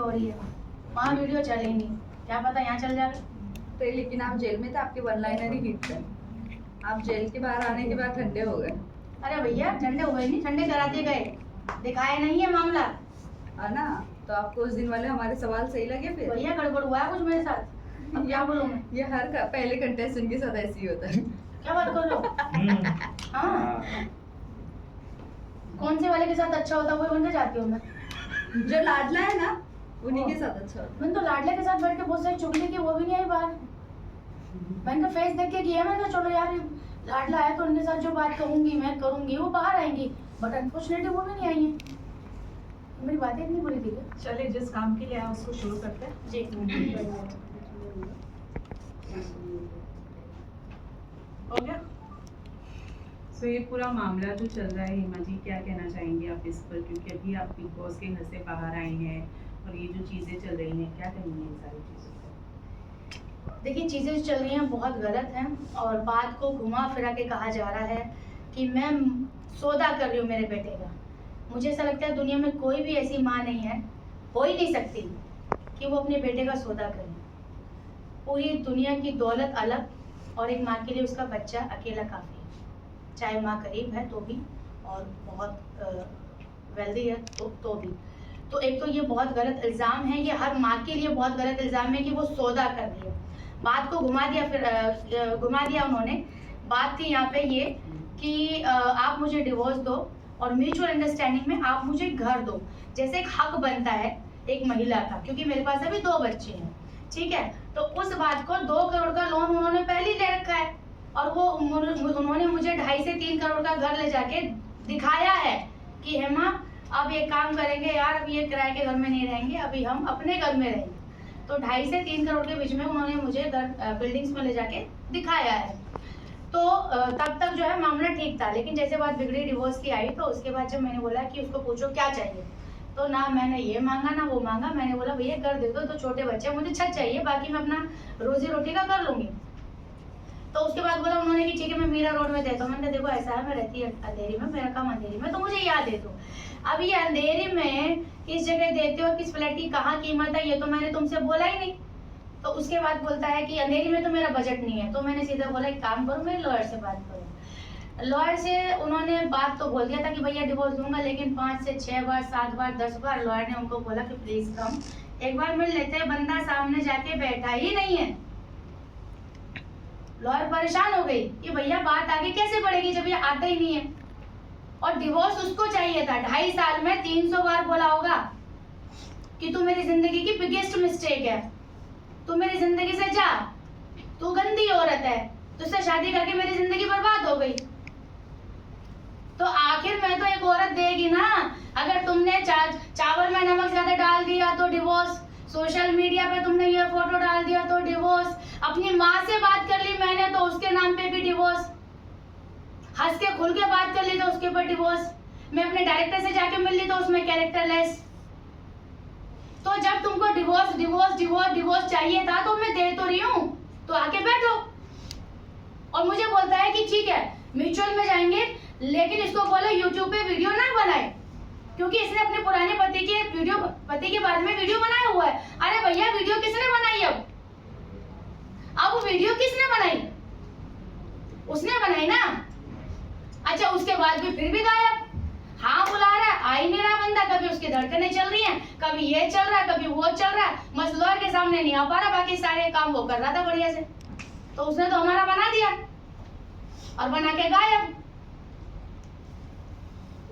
हो रही है, वहाँ वीडियो चली नहीं, क्या पता यहाँ चल जाए। तो लेकिन आप जेल में थे, आपके वन लाइनर ही हिट थे। आप जेल के बाहर आने के बाद ठंडे हो गए। अरे भैया ठंडे हुए नहीं, ठंडे कराते गए, दिखाया नहीं है मामला। है ना, तो आपको उस दिन वाले हमारे सवाल सही लगे फिर? भैया गड़बड़ हुआ है कुछ मेरे साथ, अब क्या बोलूँ मैं? ये हर पहले कंटेस्टेंट के साथ ऐसे ही होता है। क्या बात कर रहे हो? हाँ, कौन से वाले के साथ अच्छा होता है वो बनना चाहती हूँ मैं। जो लाडला है ना, उन्हीं के साथ अच्छा होता है। मैंने तो लाडले के साथ बैठ के बहुत सारी चुगली की, वो भी नहीं आई बाहर। मैंने तो फेस देख के किया, मैंने कहा चलो यार लाडला है तो उनके साथ जो बात कहूंगी मैं करूंगी वो बाहर आएंगी, बट अनफॉर्चुनेटली वो भी नहीं आई है। मेरी बातें इतनी बुरी थी क्या? चलिए जिस काम के लिए आया उसको शुरू करते हैं। जी हो गया। सो ये पूरा मामला जो चल रहा है, हेमा जी क्या कहना चाहेंगे आप इस पर, क्योंकि अभी आप बिग बॉस के घर से बाहर आए हैं और ये जो चीज़ें चल रही हैं, क्या कहेंगे इन सारी चीज़ों पर? देखिए चीज़ें जो चल रही हैं बहुत गलत हैं, और बात को घुमा फिरा के कहा जा रहा है कि मैं सौदा कर रही हूँ मेरे बेटे का। मुझे ऐसा लगता है दुनिया में कोई भी ऐसी माँ नहीं है, हो ही नहीं सकती कि वो अपने बेटे का सौदा करे। पूरी दुनिया की दौलत अलग, और एक माँ के लिए उसका बच्चा अकेला काफ़ी है, चाहे माँ गरीब है तो भी, और बहुत वेल्दी है तो भी। तो एक तो ये बहुत गलत इल्ज़ाम है, ये हर माँ के लिए बहुत गलत इल्ज़ाम है कि वो सौदा कर रही है। बात को घुमा दिया, फिर घुमा दिया उन्होंने। बात थी यहाँ पे ये कि आप मुझे डिवोर्स दो और म्यूचुअल अंडरस्टैंडिंग में आप मुझे घर दो, जैसे एक हक बनता है एक महिला का, क्योंकि मेरे पास अभी 2 बच्चे हैं, ठीक है। तो उस बात को 2 करोड़ का लोन उन्होंने पहले ही ले रखा है, और वो उन्होंने मुझे 2.5 से 3 करोड़ का घर ले जाके दिखाया है कि हेमा अब ये काम करेंगे यार, अब ये किराए के घर में नहीं रहेंगे, अभी हम अपने घर में रहेंगे। तो 2.5 से 3 करोड़ के बीच में उन्होंने मुझे घर बिल्डिंग्स में ले जाके दिखाया है। तो तब तक जो है मामला ठीक था, लेकिन जैसे बात बिगड़ी डिवोर्स की आई, तो उसके बाद जब मैंने बोला कि उसको पूछो क्या चाहिए, तो ना मैंने ये मांगा ना वो मांगा। मैंने बोला भैया घर दे दो, तो छोटे बच्चे, मुझे छत चाहिए, बाकी मैं अपना रोजी रोटी का कर लूंगी। तो उसके बाद बोला उन्होंने कि ठीक है मैं मीरा रोड में देता हूँ। मैंने देखो ऐसा है, मैं रहती है अंधेरी में, मेरा काम अंधेरी में, तो मुझे याद दे दो। अब ये अंधेरी में किस जगह देते हो, किस फ्लैट की कहाँ कीमत है, ये तो मैंने तुमसे बोला ही नहीं। तो उसके बाद बोलता है कि अंधेरी में तो मेरा बजट नहीं है। तो मैंने सीधा बोला एक काम करो, मेरे लॉयर से बात करो। लॉयर से उन्होंने बात तो बोल दिया था कि भैया डिवोर्स दूंगा, लेकिन 5 से 6 बार 7 बार 10 बार लॉयर ने उनको बोला कि प्लीज कम एक बार मिल लेते हैं। बंदा सामने जाके बैठा ही नहीं है। लॉयर परेशान हो गई कि भैया बात आगे कैसे बढ़ेगी जब ये आता ही नहीं है। और डिवोर्स उसको चाहिए था, 2.5 साल में 300 बार बोला होगा कि तू मेरी जिंदगी की बिगेस्ट मिस्टेक है, तू मेरी जिंदगी से जा, तू गंदी औरत है, तुझसे शादी करके मेरी जिंदगी बर्बाद हो गई। तो आखिर में तो एक औरत देगी ना। अगर तुमने चावल में नमक ज्यादा डाल दिया तो डिवोर्स, सोशल मीडिया पे तुमने ये फोटो डाल दिया तो डिवोर्स, अपनी माँ से बात कर ली मैंने तो उसके नाम पे भी डिवोर्स, हंस के खुल के बात कर ली तो उसके ऊपर डिवोर्स, मैं अपने डायरेक्टर से जाके मिल ली तो उसमें कैरेक्टरलेस। तो जब तुमको डिवोर्स डिवोर्स डिवोर्स डिवोर्स चाहिए था तो मैं दे तो रही हूँ, तो आके बैठो। और मुझे बोलता है कि ठीक है म्यूचुअल में जाएंगे, लेकिन इसको बोलो यूट्यूब पे वीडियो ना बनाए, क्योंकि इसने अपने पुराने पति के बारे में वीडियो बनाया हुआ है। अरे भैया वीडियो किसने बनाई? अब वीडियो किसने बनाई? उसने बनाई ना। अच्छा उसके बाद भी फिर भी गायब। हाँ बुला रहा है, आ ही नहीं रहा बंदा। कभी उसकी धड़कनें चल रही हैं, कभी ये चल रहा है, कभी वो चल रहा है, बस लॉयर के सामने नहीं आ पा रहा, बाकी सारे काम वो कर रहा था बढ़िया से। तो उसने तो हमारा बना दिया और बना के गायब।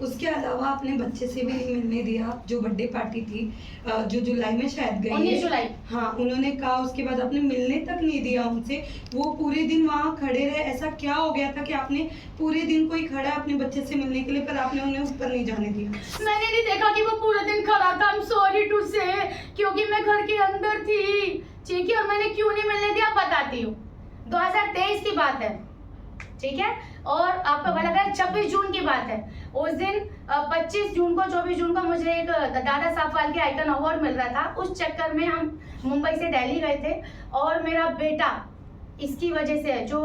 उसके अलावा अपने बच्चे से भी नहीं मिलने दिया। जो बर्थडे पार्टी थी जो जुलाई में शायद गई 19 जुलाई। हाँ उन्होंने कहा उसके बाद आपने मिलने तक नहीं दिया उनसे। वो पूरे दिन वहाँ खड़े रहे। ऐसा क्या हो गया था कि आपने पूरे दिन कोई खड़ा है अपने बच्चे से मिलने के लिए, पर आपने उन्हें उस पर नहीं जाने दिया? मैंने नहीं देखा कि वो पूरे दिन खड़ा था। I'm sorry to say, क्योंकि मैं घर के अंदर थी, ठीक है। और मैंने क्यों नहीं मिलने दिया बताती हूँ। 2023 की बात है, ठीक है। और आपका भला करें 26 जून की बात है। उस दिन 25 जून को 24 जून को मुझे एक दादा साहब फाल्के आइकन अवार्ड मिल रहा था। उस चक्कर में हम मुंबई से दिल्ली गए थे और मेरा बेटा इसकी वजह से जो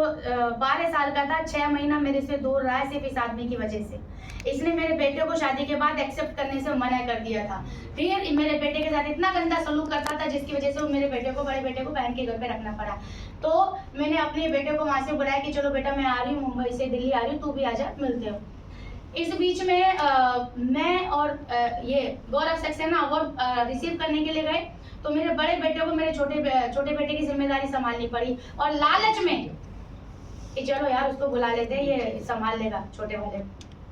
12 साल का था, 6 महीना मेरे से दूर रहा है सिर्फ इस आदमी की वजह से। इसने मेरे बेटे को शादी के बाद एक्सेप्ट करने से मना कर दिया था। फिर मेरे बेटे के साथ इतना गंदा सलूक करता था जिसकी वजह से वो मेरे बेटे को, बड़े बेटे को बहन के घर पे रखना पड़ा। तो मैंने अपने बेटे को वहाँ से बुलाया कि चलो बेटा मैं आ रही हूँ, मुंबई से दिल्ली आ रही हूँ, तू भी आ जा, मिलते हो। इस बीच में मैं और ये गौरव सक्सेना अवार्ड रिसीव करने के लिए गए, तो मेरे बड़े बेटे को मेरे छोटे बेटे की जिम्मेदारी संभालनी पड़ी, और लालच में कि चलो यार उसको बुला लेते हैं, ये संभाल लेगा छोटे वाले।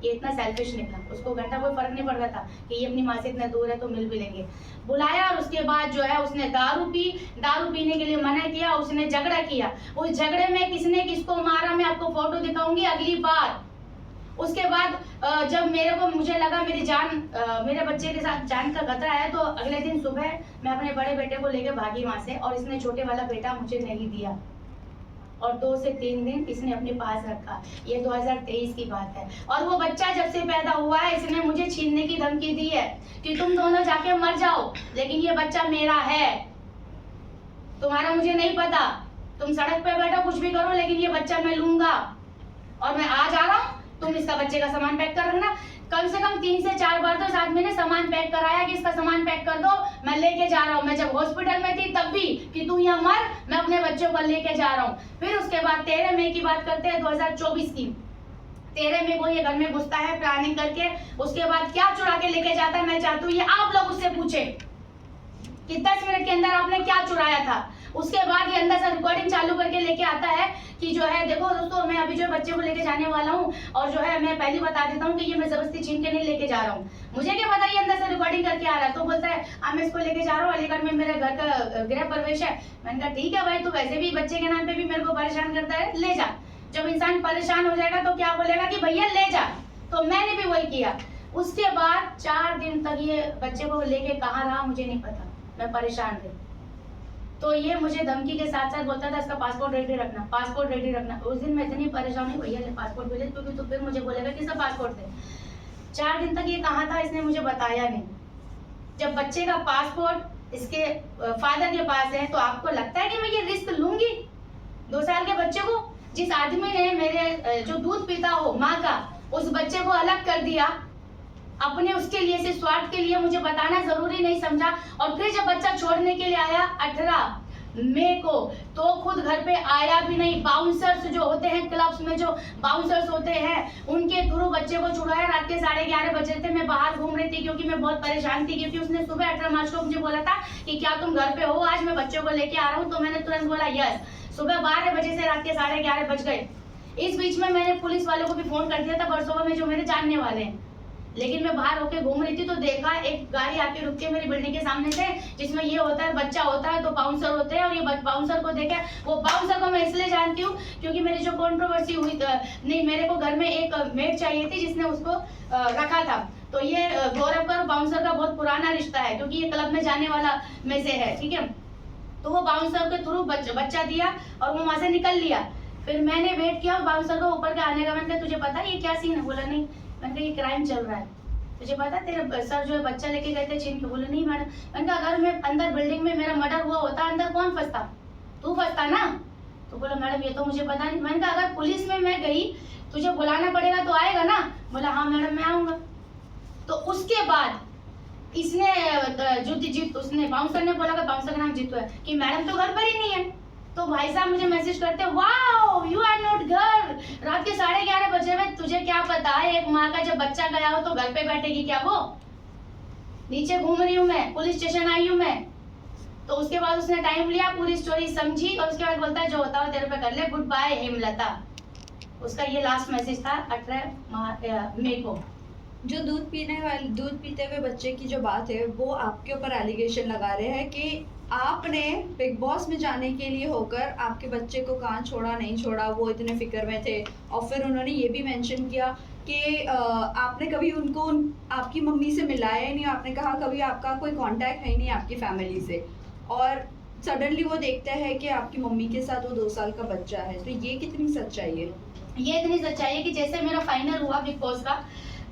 ये इतना सेल्फिश निकला, उसको घंटा कोई फर्क नहीं पड़ रहा था कि ये अपनी माँ से इतना दूर है तो मिल भी लेंगे। बुलाया और उसके बाद जो है उसने दारू पीने के लिए मना किया, उसने झगड़ा किया। उस झगड़े में किसने किसको मारा मैं आपको फोटो दिखाऊंगी अगली बार। उसके बाद जब मुझे लगा मेरे बच्चे के साथ जान का खतरा है, तो अगले दिन सुबह मैं अपने बड़े बेटे को लेकर भागी वहां से, और इसने छोटे वाला बेटा मुझे नहीं दिया, और 2 से 3 दिन इसने अपने पास रखा। ये 2023 की बात है। और वो बच्चा जब से पैदा हुआ है इसने मुझे छीनने की धमकी दी है कि तुम दोनों जाके मर जाओ, लेकिन ये बच्चा मेरा है, तुम्हारा मुझे नहीं पता, तुम सड़क पे बैठो कुछ भी करो, लेकिन ये बच्चा मैं लूंगा, और मैं आज आ रहा हूँ, तुम इसका बच्चे का सामान पैक कर रखना। कम से कम 3 से 4 बार तो इस आदमी ने सामान पैक कराया कि इसका सामान पैक कर दो, मैं लेके जा रहा हूँ। मैं जब हॉस्पिटल में थी तब भी कि तू यहाँ मर, मैं अपने बच्चों को लेके जा रहा हूँ। फिर उसके बाद 13 मई की बात करते हैं 2024 की। 13 मई को ये घर में घुसता है प्लानिंग करके, उसके बाद क्या चुरा के लेके जाता है मैं चाहती हूँ ये आप लोग उससे पूछे कि 10 मिनट के अंदर आपने क्या चुराया था। उसके बाद ये अंदर से रिकॉर्डिंग चालू करके लेके आता है कि जो है देखो दोस्तों, मैं अभी जो बच्चे को लेके जाने वाला हूँ, और जो है मैं पहले बता देता हूँ कि ये मैं जबरदस्ती छीन के नहीं लेके जा रहा हूँ, मुझे क्या पता ये अंदर से रिकॉर्डिंग करके आ रहा है। तो बोलता है मैं इसको लेके जा रहा हूँ, अलीगढ़ में मेरे घर का गृह प्रवेश है। मैंने कहा ठीक है भाई, तू वैसे भी बच्चे के नाम पे भी मेरे को परेशान करता है, ले जा। जब इंसान परेशान हो जाएगा तो क्या बोलेगा कि भैया ले जा, तो मैंने भी वही किया। उसके बाद 4 दिन तक ये बच्चे को लेके कहाँ रहा मुझे नहीं पता, मैं परेशान थी। तो ये मुझे धमकी के साथ साथ बोलता था इसका पासपोर्ट रेडी रखना, पासपोर्ट रेडी रखना। उस दिन मैं इतनी परेशान हुई, भैया पासपोर्ट भेजे, क्योंकि तो फिर मुझे बोलेगा किसका पासपोर्ट दे। 4 दिन तक ये कहाँ था इसने मुझे बताया नहीं। जब बच्चे का पासपोर्ट इसके फादर के पास है, तो आपको लगता है कि मैं ये रिस्क लूंगी 2 साल के बच्चे को? जिस आदमी ने मेरे जो दूध पीता हो माँ का, उस बच्चे को अलग कर दिया अपने उसके लिए से स्वार्थ के लिए, मुझे बताना जरूरी नहीं समझा। और फिर जब बच्चा छोड़ने के लिए आया 18 मई को, तो खुद घर पे आया भी नहीं। बाउंसर्स जो होते हैं क्लब्स में, जो बाउंसर्स होते हैं, उनके थ्रू बच्चे को छुड़ाया। रात के 11:30 बजे थे, मैं बाहर घूम रही थी क्योंकि मैं बहुत परेशान थी, क्योंकि उसने सुबह 18 मार्च को मुझे बोला था कि क्या तुम घर पे हो, आज मैं बच्चों को लेके आ रहा हूँ। तो मैंने तुरंत बोला यस। सुबह 12 बजे से रात के 11:30 बज गए। इस बीच में मैंने पुलिस वालों को भी फोन कर दिया था बरसोवा में, जो मेरे जानने वाले हैं। लेकिन मैं बाहर होके घूम रही थी तो देखा एक गाड़ी आके रुक के मेरी बिल्डिंग के सामने से, जिसमें ये होता है बच्चा होता है तो बाउंसर होते हैं, और ये बाउंसर को देखा। वो बाउंसर को मैं इसलिए जानती हूँ क्योंकि मेरी जो कंट्रोवर्सी हुई नहीं, मेरे को घर में एक मेड चाहिए थी जिसने उसको रखा था। तो ये गौरव का और बाउंसर का बहुत पुराना रिश्ता है, क्योंकि ये क्लब में जाने वाला में से है, ठीक है। तो वो बाउंसर के थ्रू बच्चा दिया और वो वहां से निकल लिया। फिर मैंने वेट किया बाउंसर को ऊपर के आने का। मैंने कहा तुझे पता है ये क्या सीन है? बोला नहीं। मैंने कहा ये क्राइम चल रहा है, तुझे पता है तेरे सर जो है बच्चा लेके गए थे छीन के? बोले नहीं मैडम। मैंने कहा अगर मैं अंदर बिल्डिंग में मेरा मर्डर हुआ होता, अंदर कौन फंसता? तू फंसता ना। तो बोला मैडम ये तो मुझे पता नहीं। मैंने कहा अगर पुलिस में मैं गई, तुझे बुलाना पड़ेगा तो आएगा ना? बोला हाँ मैडम मैं आऊंगा। तो उसके बाद इसने उसने बाउंसर ने बोला, बाउंसर का नाम जीतू है, कि मैडम तो घर पर ही नहीं है। तो भाई साहब मुझे मैसेज करते, वाओ यू आर नॉट घर, रात के 11:30 बजे में, तुझे क्या पता है एक माँ का जब बच्चा गया हो तो घर पे बैठेगी क्या वो? नीचे घूम रही हूँ मैं, पुलिस स्टेशन आई हूँ मैं। तो उसके बाद उसने टाइम लिया, पूरी स्टोरी समझी, और उसके बाद बोलता है जो होता हो तेरे पे कर ले, गुड बाय हेमलता। उसका ये लास्ट मैसेज था 18 मई को। जो दूध पीते हुए बच्चे की जो बात है, वो आपके ऊपर एलिगेशन लगा रहे हैं कि आपने बिग बॉस में जाने के लिए होकर आपके बच्चे को कहाँ छोड़ा नहीं छोड़ा, वो इतने फिक्र में थे। और फिर उन्होंने ये भी मेंशन किया कि आपने कभी उनको आपकी मम्मी से मिलाया ही नहीं। आपने कहा कभी आपका कोई कांटेक्ट है ही नहीं आपकी फैमिली से, और सडनली वो देखता है कि आपकी मम्मी के साथ वो 2 साल का बच्चा है। तो ये कितनी सच्चाई है? ये इतनी सच्चाई है कि जैसे मेरा फाइनल हुआ बिग बॉस का,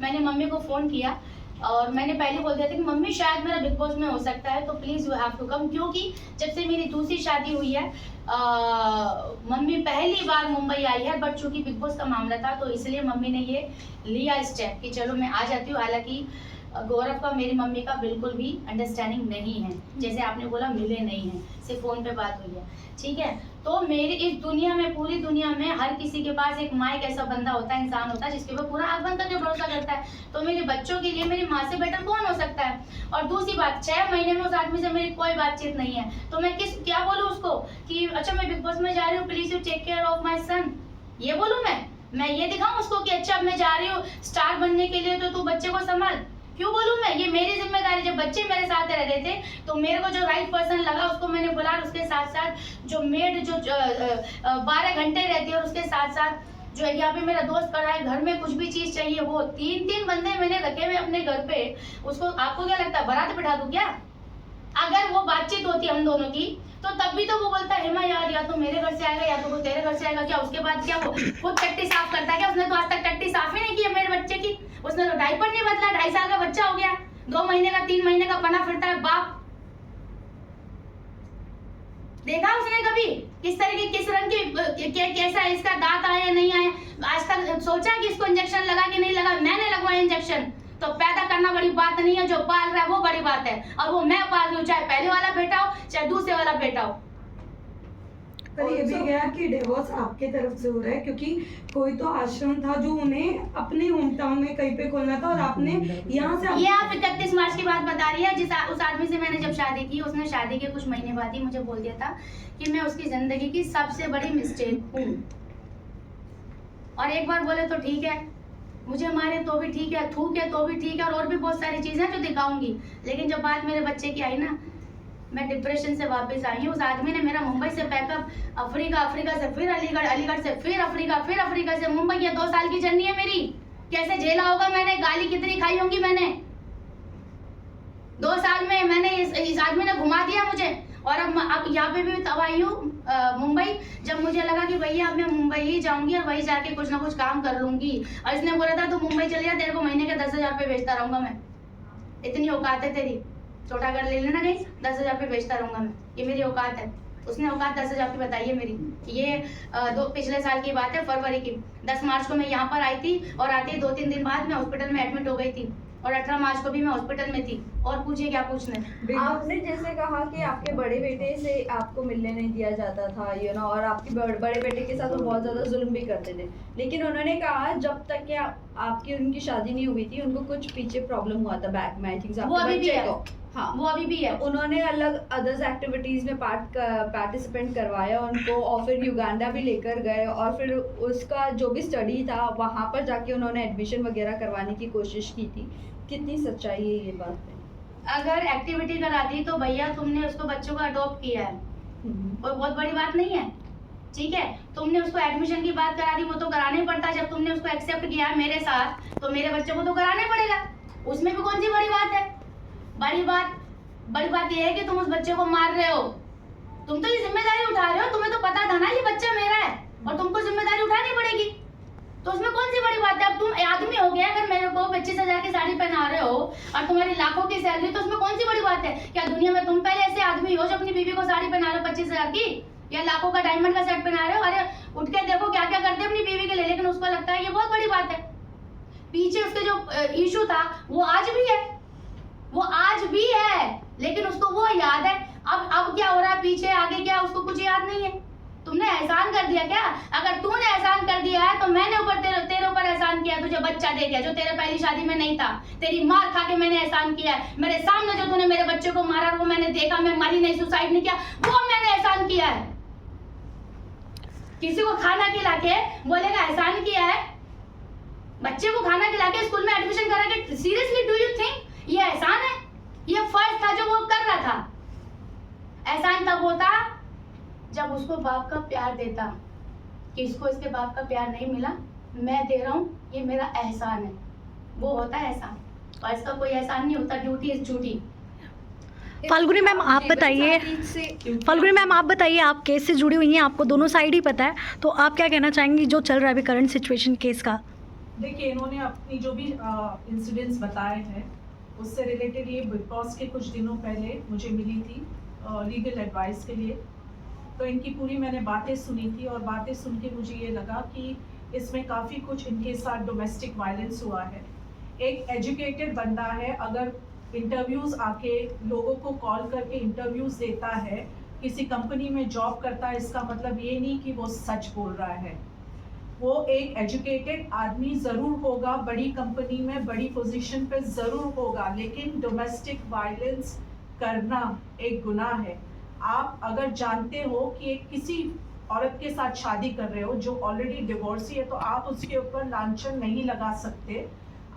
मैंने मम्मी को फ़ोन किया और मैंने पहले बोल दिया था कि मम्मी शायद मेरा बिग बॉस में हो सकता है, तो please you have to come, क्योंकि जब से मेरी दूसरी शादी हुई है मम्मी पहली बार मुंबई आई है, बट चूंकि बिग बॉस का मामला था तो इसलिए मम्मी ने ये लिया स्टेप कि चलो मैं आ जाती हूँ। हालांकि गौरव का मेरी मम्मी का बिल्कुल भी अंडरस्टैंडिंग नहीं है, जैसे आपने बोला मिले नहीं हैं, सिर्फ फ़ोन पे बात हुई है, ठीक है। तो मेरी इस दुनिया में, पूरी दुनिया में हर किसी के पास एक माँ एक ऐसा बंदा होता है, इंसान होता है जिसके ऊपर पूरा आँख बंद करके भरोसा करता है। तो मेरे बच्चों के लिए मेरी माँ से बेटर कौन हो सकता है। और दूसरी बात, 6 महीने में उस आदमी से मेरी कोई बातचीत नहीं है, तो मैं क्या बोलूँ उसको कि अच्छा मैं बिग बॉस में जा रही हूँ, please you take care of my son, ये बोलूँ मैं ये दिखाऊँ उसको कि अच्छा मैं जा रही हूँ स्टार बनने के लिए, तो तू बच्चे को संभाल, क्यों बोलूँ मैं, ये मेरी जिम्मेदारी। जब बच्चे मेरे साथ रह रहे थे तो मेरे को जो राइट पर्सन लगा उसको मैंने बुला, उसके साथ साथ जो मेड जो 12 घंटे रहती है और उसके साथ साथ जो यहाँ पे मेरा दोस्त खड़ा है, घर में कुछ भी चीज चाहिए वो 3 बंदे मैंने रखे हुए अपने घर पे। उसको आपको क्या लगता है बारात बिठा दूं क्या? अगर वो बातचीत होती हम दोनों की तो तब भी तो वो बोलता है हेमा यार या तो मेरे घर से आएगा या तो वो तेरे घर से आएगा, क्या उसके बाद क्या वो खुद टट्टी साफ करता है क्या? उसने तो आज तक टट्टी साफ ही नहीं की है मेरे बच्चे की, उसने तो डायपर नहीं बदला, 2.5 साल का बच्चा हो गया, 2 महीने का 3 महीने का बना फिरता है बाप। देखा उसने कभी किस तरह की किस रंग की कैसा इसका दांत आया या नहीं आया? आज तक सोचा कि इसको इंजेक्शन लगा कि नहीं लगा? मैंने लगवाया इंजेक्शन। तो पैदा करना बड़ी बात नहीं है, जो पाल रहा है वो बड़ी बात है, और वो मैं पाल रही हूँ, चाहे पहले वाला बेटा हो चाहे दूसरे वाला बेटा हो। पर ये भी गया कि डिवोर्स आपके तरफ से हो रहा है, क्योंकि कोई तो आश्रम था जो उन्हें अपने होम टाउन में कहीं पे खोलना था और आपने यहाँ से ये आप 31 मार्च की बात बता रही है। उस आदमी से मैंने जब शादी की, उसने शादी के कुछ महीने बाद ही मुझे बोल दिया था कि मैं उसकी जिंदगी की सबसे बड़ी मिस्टेक हूँ। और एक बार बोले तो ठीक है, मुझे मारे तो भी ठीक है, थूके तो भी ठीक है, और भी बहुत सारी चीजें जो दिखाऊंगी। लेकिन जब बात मेरे बच्चे की आई ना, मैं डिप्रेशन से वापस आई हूँ। उस आदमी ने मेरा मुंबई से पैकअप, अफ्रीका से फिर अलीगढ़, अलीगढ़ से फिर अफ्रीका से मुंबई, ये 2 साल की जर्नी है मेरी। कैसे झेला होगा मैंने, गाली कितनी खाई होंगी मैंने। 2 साल में मैंने इस आदमी ने घुमा दिया मुझे। और अब यहाँ पे भी तब आई हूँ मुंबई, जब मुझे लगा कि भैया अब मैं मुंबई ही जाऊंगी और वहीं जाके कुछ ना कुछ काम कर लूंगी। और इसने बोला था तू मुंबई चली जा, तेरे को महीने के 10,000 रुपये बेचता रहूंगा मैं, इतनी औकात है तेरी, छोटा घर ले लेना कहीं, 10,000 रुपये बेचता रहूंगा मैं, ये मेरी औकात है। उसने औकात 10,000 की बताई है मेरी। ये पिछले साल की बात है, फरवरी की 10 मार्च को मैं यहाँ पर आई थी, और आते ही 2-3 दिन बाद मैं हॉस्पिटल में एडमिट हो गई थी, और 18 मार्च को भी मैं हॉस्पिटल में थी। और पूछिए क्या पूछना। आपने जैसे कहा कि आपके बड़े बेटे से आपको मिलने नहीं दिया जाता था, और आपके बड़े बेटे के साथ वो बहुत ज़्यादा जुल्म भी करते थे, लेकिन उन्होंने कहा जब तक कि आपकी उनकी शादी नहीं हुई थी उनको कुछ पीछे प्रॉब्लम हुआ था बैक में, आई थिंक वो अभी भी है। हाँ वो अभी भी है। उन्होंने अलग अदर्स एक्टिविटीज में पार्टिसिपेंट करवाया उनको, और फिर युगांडा भी लेकर गए, और फिर उसका जो भी स्टडी था वहाँ पर जाके उन्होंने एडमिशन वगैरह करवाने की कोशिश की थी। कितनी सच्चाई है ये बात में? अगर एक्टिविटी कराती तो भैया तुमने उसको बच्चों को अडॉप्ट किया है, कोई बहुत बड़ी बात नहीं है, ठीक है। तुमने उसको एडमिशन की बात करा दी, वो तो कराना ही पड़ता है। जब तुमने उसको एक्सेप्ट किया है मेरे साथ तो मेरे बच्चों को तो कराना ही पड़ेगा, उसमें भी कौन सी बड़ी बात है। बड़ी बात ये है कि तुम उस बच्चे को मार रहे हो, तुम तो ये जिम्मेदारी उठा रहे हो, तुम्हें तो पता था ना ये बच्चा मेरा है और तुमको जिम्मेदारी उठानी पड़ेगी, तो उसमें कौन सी बड़ी बात है। अब तुम आदमी हो गया, अगर मेरे को 25,000 की साड़ी पहना रहे हो और तुम्हारी लाखों की सैलरी, तो उसमें कौन सी बड़ी बात है। क्या दुनिया में तुम पहले ऐसे आदमी हो जो अपनी बीवी को साड़ी पहना रहे हो 25,000 की, या लाखों का डायमंड का सेट पहना रहे हो? अरे उठ के देखो क्या क्या करते हैं अपनी बीवी के लिए, लेकिन उसको लगता है ये बहुत बड़ी बात है। पीछे उसके जो इशू था वो आज भी है, लेकिन उसको वो याद है। अब क्या हो रहा है पीछे आगे क्या, उसको कुछ याद नहीं है। तुमने एहसान कर दिया क्या? अगर तूने एहसान कर दिया है तो मैंने तेरे ऊपर एहसान किया, तुझे बच्चा दे दिया जो तेरे पहली शादी में नहीं था, तेरी मार खा के मैंने एहसान किया है। मेरे सामने जो तूने मेरे बच्चे को मारा वो मैंने देखा, मैं मरी नहीं, सुसाइड नहीं किया, वो मैंने एहसान किया है। किसी को खाना खिला के बोलेगा एहसान किया है, बच्चे को खाना खिला के स्कूल में एडमिशन करा के, सीरियसली डू यू थिंक ये एहसान है? ये फर्ज था जो वो कर रहा था। एहसान तब होता जब उसको बाप का प्यार देता, कि इसको इसके बाप का प्यार नहीं मिला, मैं दे रहा हूँ, ये मेरा एहसान है, वो होता है एहसान। और इसका कोई एहसान नहीं होता, duty is duty. Falguni ma'am आप बताइए, आप बताइए, आप केस से जुड़ी हुई हैं, आपको दोनों साइड ही पता है, तो आप क्या कहना चाहेंगी जो चल रहा है अभी करंट सिचुएशन केस का? देखिए इन्होंने अपनी जो भी इंसिडेंट्स बताए हैं उससे रिलेटेड ये बिग बॉस के कुछ दिनों पहले मुझे मिली थी लीगल एडवाइस के लिए। तो इनकी पूरी मैंने बातें सुनी थी और बातें सुन के मुझे ये लगा कि इसमें काफ़ी कुछ इनके साथ डोमेस्टिक वायलेंस हुआ है। एक एजुकेटेड बंदा है, अगर इंटरव्यूज़ आके लोगों को कॉल करके इंटरव्यूज़ देता है, किसी कंपनी में जॉब करता है, इसका मतलब ये नहीं कि वो सच बोल रहा है। वो एक एजुकेटेड आदमी ज़रूर होगा, बड़ी कंपनी में बड़ी पोजीशन पे ज़रूर होगा, लेकिन डोमेस्टिक वायलेंस करना एक गुनाह है। आप अगर जानते हो कि एक किसी औरत के साथ शादी कर रहे हो जो ऑलरेडी डिवोर्सी है, तो आप उसके ऊपर लांछन नहीं लगा सकते।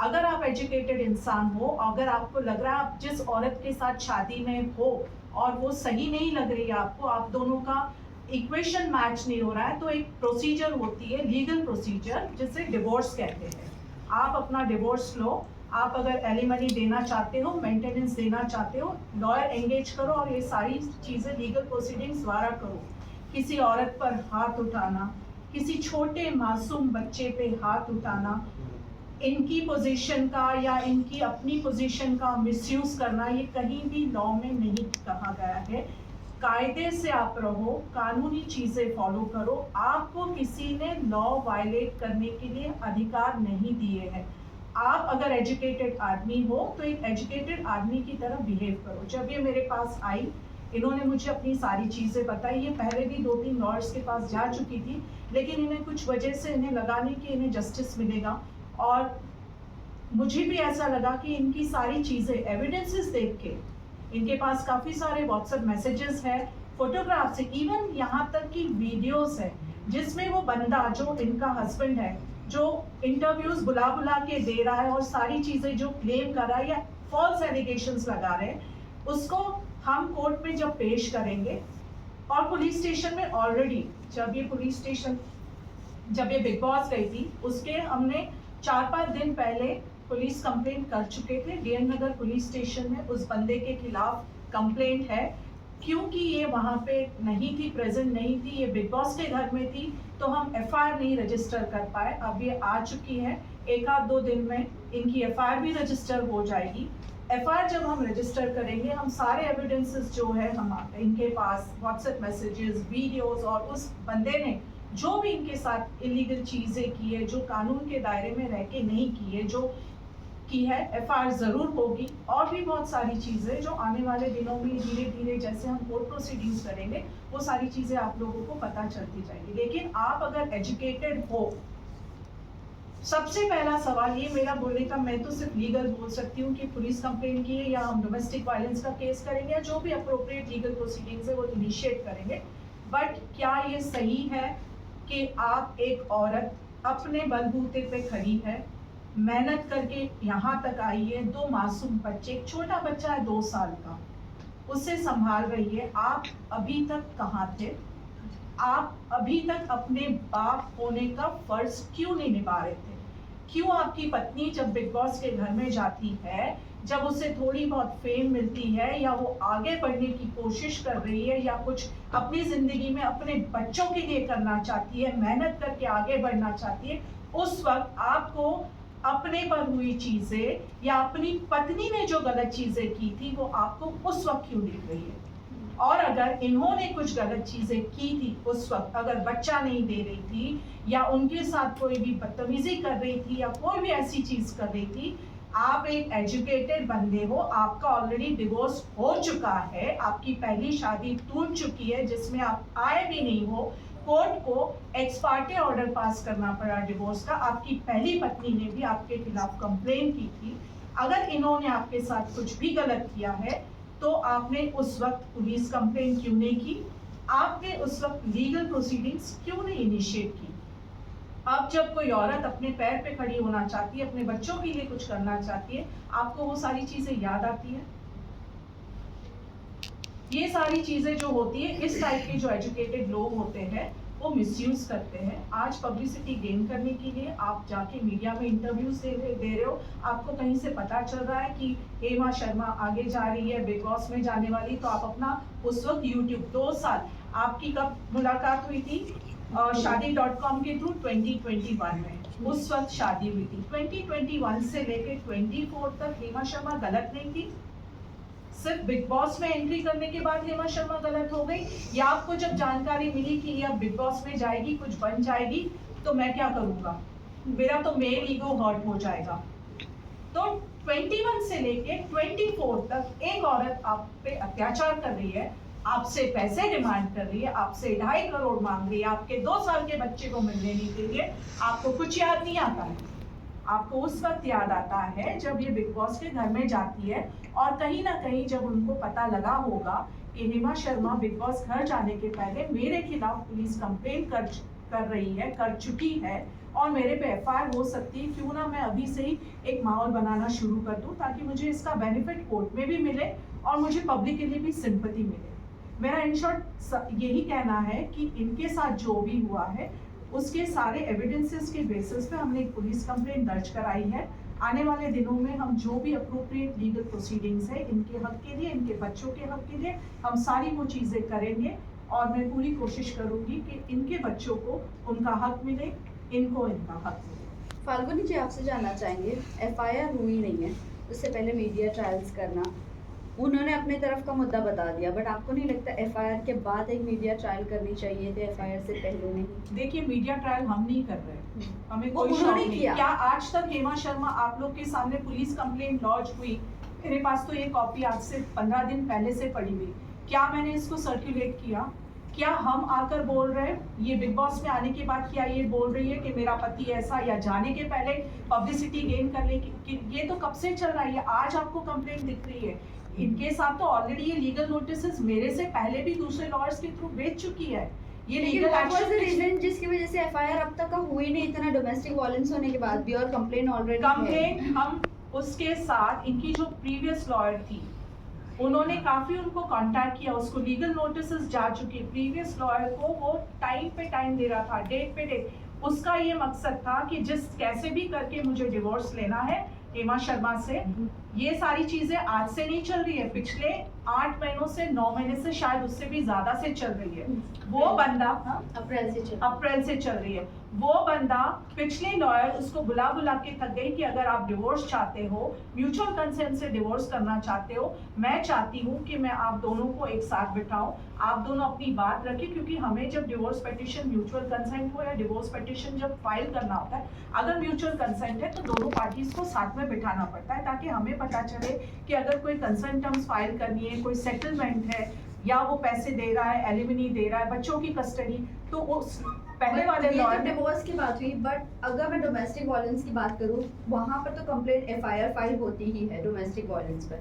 अगर आप एजुकेटेड इंसान हो, अगर आपको लग रहा है आप जिस औरत के साथ शादी में हो और वो सही नहीं लग रही है आपको, आप दोनों का इक्वेशन मैच नहीं हो रहा है, तो एक प्रोसीजर होती है, लीगल प्रोसीजर, जिसे डिवोर्स कहते हैं। आप अपना डिवोर्स लो। आप अगर एलिमनी देना चाहते हो, मेंटेनेंस देना चाहते हो, लॉयर एंगेज करो और ये सारी चीज़ें लीगल प्रोसीडिंग्स द्वारा करो। किसी औरत पर हाथ उठाना, किसी छोटे मासूम बच्चे पे हाथ उठाना, इनकी पोजीशन का या इनकी अपनी पोजीशन का मिसयूज करना, ये कहीं भी लॉ में नहीं कहा गया है। कायदे से आप रहो, कानूनी चीज़ें फॉलो करो। आपको किसी ने लॉ वायलेट करने के लिए अधिकार नहीं दिए हैं। आप अगर एजुकेटेड आदमी हो तो एक एजुकेटेड आदमी की तरह बिहेव करो। जब ये मेरे पास आई, इन्होंने मुझे अपनी सारी चीज़ें बताई। ये पहले भी 2-3 लॉयर्स के पास जा चुकी थी, लेकिन इन्हें कुछ वजह से इन्हें लगा नहीं कि इन्हें जस्टिस मिलेगा। और मुझे भी ऐसा लगा कि इनकी सारी चीज़ें एविडेंसेस देख के, इनके पास काफ़ी सारे व्हाट्सएप मैसेजेस हैं, फोटोग्राफ्स है, इवन यहाँ तक कि वीडियोस है जिसमें वो बंदा जो इनका हस्बैंड है, जो इंटरव्यूज बुला बुला के दे रहा है और सारी चीज़ें जो क्लेम कर रहा है या फॉल्स एलिगेशंस लगा रहे हैं, उसको हम कोर्ट में जब पेश करेंगे। और पुलिस स्टेशन में ऑलरेडी जब ये बिग बॉस गई थी, उसके हमने 4-5 दिन पहले पुलिस कंप्लेंट कर चुके थे। डीएन नगर पुलिस स्टेशन में उस बंदे के खिलाफ कंप्लेंट है। क्योंकि ये वहाँ पे नहीं थी, प्रेजेंट नहीं थी, ये बिग बॉस के घर में थी, तो हम एफआईआर नहीं रजिस्टर कर पाए। अब ये आ चुकी है, 1-2 दिन में इनकी एफआईआर भी रजिस्टर हो जाएगी। एफआईआर जब हम रजिस्टर करेंगे, हम सारे एविडेंसेस जो है हम इनके पास व्हाट्सएप मैसेजेस, वीडियोस और उस बंदे ने जो भी इनके साथ इलीगल चीज़ें की है, जो कानून के दायरे में रह के नहीं की है, जो की है, एफआईआर ज़रूर होगी। और भी बहुत सारी चीज़ें जो आने वाले दिनों में धीरे धीरे जैसे हम कोर्ट प्रोसीडिंग्स करेंगे, वो सारी चीज़ें आप लोगों को पता चलती जाएगी। लेकिन आप अगर एजुकेटेड हो, सबसे पहला सवाल ये मेरा बोलने का, मैं तो सिर्फ लीगल बोल सकती हूँ कि पुलिस कंप्लेंट की है या हम डोमेस्टिक वायलेंस का केस करेंगे या जो भी अप्रोप्रिएट लीगल प्रोसीडिंग्स है वो इनिशिएट करेंगे। बट क्या ये सही है कि आप एक औरत अपने बलबूते पे खड़ी है, मेहनत करके यहाँ तक आई है, 2 मासूम बच्चे, एक छोटा बच्चा है 2 साल का, उसे संभाल रही है। आप अभी तक कहाँ थे? आप अभी तक अपने बाप होने का फर्ज क्यों नहीं निभा रहे थे? क्यों आपकी पत्नी जब बिग बॉस के घर में जाती है, जब उसे थोड़ी बहुत फेम मिलती है या वो आगे बढ़ने की कोशिश कर रही है या कुछ अपनी ज़िंदगी में अपने बच्चों के लिए करना चाहती है, मेहनत करके आगे बढ़ना चाहती है, उस वक्त आपको अपने पर हुई चीज़ें या अपनी पत्नी ने जो गलत चीज़ें की थी वो आपको उस वक्त क्यों दिख रही है? और अगर इन्होंने कुछ गलत चीज़ें की थी उस वक्त, अगर बच्चा नहीं दे रही थी या उनके साथ कोई भी बदतमीजी कर रही थी या कोई भी ऐसी चीज़ कर रही थी, आप एक एजुकेटेड बंदे हो, आपका ऑलरेडी डिवोर्स हो चुका है, आपकी पहली शादी टूट चुकी है जिसमें आप आए भी नहीं हो, कोर्ट को एक्स पार्टे ऑर्डर पास करना पड़ा डिवोर्स का, आपकी पहली पत्नी ने भी आपके खिलाफ कंप्लेन की थी। अगर इन्होंने आपके साथ कुछ भी गलत किया है तो आपने उस वक्त पुलिस कंप्लेन क्यों नहीं की? आपने उस वक्त लीगल प्रोसीडिंग्स क्यों नहीं इनिशिएट की? अब जब कोई औरत अपने पैर पे खड़ी होना चाहती है, अपने बच्चों के लिए कुछ करना चाहती है, आपको वो सारी चीज़ें याद आती है? ये सारी चीज़ें जो होती है, इस टाइप के जो एजुकेटेड लोग होते हैं वो मिसयूज करते हैं। आज पब्लिसिटी गेन करने के लिए आप जाके मीडिया में इंटरव्यूज दे रहे हो, आपको कहीं से पता चल रहा है कि हेमा शर्मा आगे जा रही है, बिग बॉस में जाने वाली, तो आप अपना उस वक्त यूट्यूब 2 साल, आपकी कब मुलाकात हुई थी? शादी.com के थ्रू 2021 में उस वक्त शादी हुई थी। 2021 से लेके 24 तक हेमा शर्मा गलत नहीं थी? सिर्फ बिग बॉस में एंट्री करने के बाद हेमा शर्मा गलत हो गई, या आपको जब जानकारी मिली कि ये अब बिग बॉस में जाएगी, कुछ बन जाएगी, तो मैं क्या करूंगा? मेरा तो मेल ईगो हर्ट हो जाएगा। तो 21 से लेके 24 तक एक औरत आप पे अत्याचार कर रही है, आपसे पैसे डिमांड कर रही है, आपसे 2.5 करोड़ मांग रही है, आपके 2 साल के बच्चे को मिलने के लिए। आपको कुछ याद नहीं आता है? आपको उस वक्त याद आता है जब ये बिग बॉस के घर में जाती है, और कहीं ना कहीं जब उनको पता लगा होगा कि हेमा शर्मा बिग बॉस घर जाने के पहले मेरे खिलाफ पुलिस कंप्लेंट कर चुकी है और मेरे पे एफआईआर हो सकती है, क्यों ना मैं अभी से ही एक माहौल बनाना शुरू कर दूं ताकि मुझे इसका बेनिफिट कोर्ट में भी मिले और मुझे पब्लिक के लिए भी सिंपैथी मिले। मेरा इन शॉर्ट यही कहना है कि इनके साथ जो भी हुआ है उसके सारे एविडेंसेस के बेसिस पे हमने एक पुलिस कंप्लेंट दर्ज कराई है। आने वाले दिनों में हम जो भी अप्रोप्रिएट लीगल प्रोसीडिंग्स है इनके हक के लिए, इनके बच्चों के हक के लिए, हम सारी वो चीज़ें करेंगे और मैं पूरी कोशिश करूंगी कि इनके बच्चों को उनका हक मिले, इनको इनका हक मिले। फाल्गुनी जी, आपसे जानना चाहेंगे, एफआईआर हुई नहीं है, उससे पहले मीडिया ट्रायल्स करना, उन्होंने अपने तरफ का मुद्दा बता दिया, बट आपको नहीं लगता एफआईआर के बाद एक मीडिया ट्रायल करनी चाहिए थी, एफआईआर से पहले नहीं? देखिए, मीडिया ट्रायल हम नहीं कर रहे, हमें वो कोई शौक उन्होंने नहीं। किया। क्या आज तक हेमा शर्मा आप लोग के सामने पुलिस कंप्लेंट लॉन्च हुई? मेरे पास तो ये कॉपी आज से 15 दिन पहले से पड़ी हुई। क्या मैंने इसको सर्कुलेट किया? क्या हम आकर बोल रहे हैं? ये बिग बॉस में आने के बाद क्या ये बोल रही है कि मेरा पति ऐसा, या जाने के पहले पब्लिसिटी गेन करने की? ये तो कब से चल रहा है, आज आपको कंप्लेंट दिख रही है। इनके साथ तो ऑलरेडी ये लीगल नोटिसेस मेरे से पहले भी दूसरे लॉयर्स के थ्रू भेज चुकी है। ये लीगल रीजन जिसकी वजह से एफआईआर अब तक का हुई नहीं, इतना डोमेस्टिक वायलेंस होने के बाद भी, और कंप्लेंट ऑलरेडी कंप्लेंट हम उसके साथ, इनकी जो प्रीवियस लॉयर थी उन्होंने काफी उनको कांटेक्ट किया, उसको लीगल नोटिसेस जा चुकी। प्रीवियस लॉयर को वो टाइम पे टाइम दे रहा था, डेट पे डेट। उसका ये मकसद था कि कैसे भी करके मुझे डिवोर्स लेना है हेमा शर्मा से। ये सारी चीजें आज से नहीं चल रही है, पिछले 8 महीनों से, 9 महीने से, शायद उससे भी ज्यादा से चल रही है। वो बंदा अप्रैल से चल रही है। वो बंदा, पिछले लॉयर उसको बुला के थक गई कि अगर आप डिवोर्स चाहते हो, म्यूचुअल कंसेंट से डिवोर्स करना चाहते हो, मैं चाहती हूँ कि मैं आप दोनों को एक साथ बिठाऊं, आप दोनों अपनी बात रखें, क्योंकि हमें जब डिवोर्स पिटीशन, म्यूचुअल कंसेंट हो या डिवोर्स पिटीशन जब फाइल करना होता है, अगर म्यूचुअल कंसेंट है तो दोनों पार्टीज को साथ में बिठाना पड़ता है, ताकि हमें पता चले कि अगर कोई कंसेंट टर्म्स फाइल करनी है, कोई सेटलमेंट है, या वो पैसे दे रहा है, एलिमनी दे रहा है, बच्चों की कस्टडी, तो उस पहले वाले लॉयर ने डिवोर्स की बात हुई। बट अगर मैं डोमेस्टिक वायलेंस की बात करूं, वहां पर तो कंप्लेंट एफआईआर फाइल होती ही है डोमेस्टिक वायलेंस पर,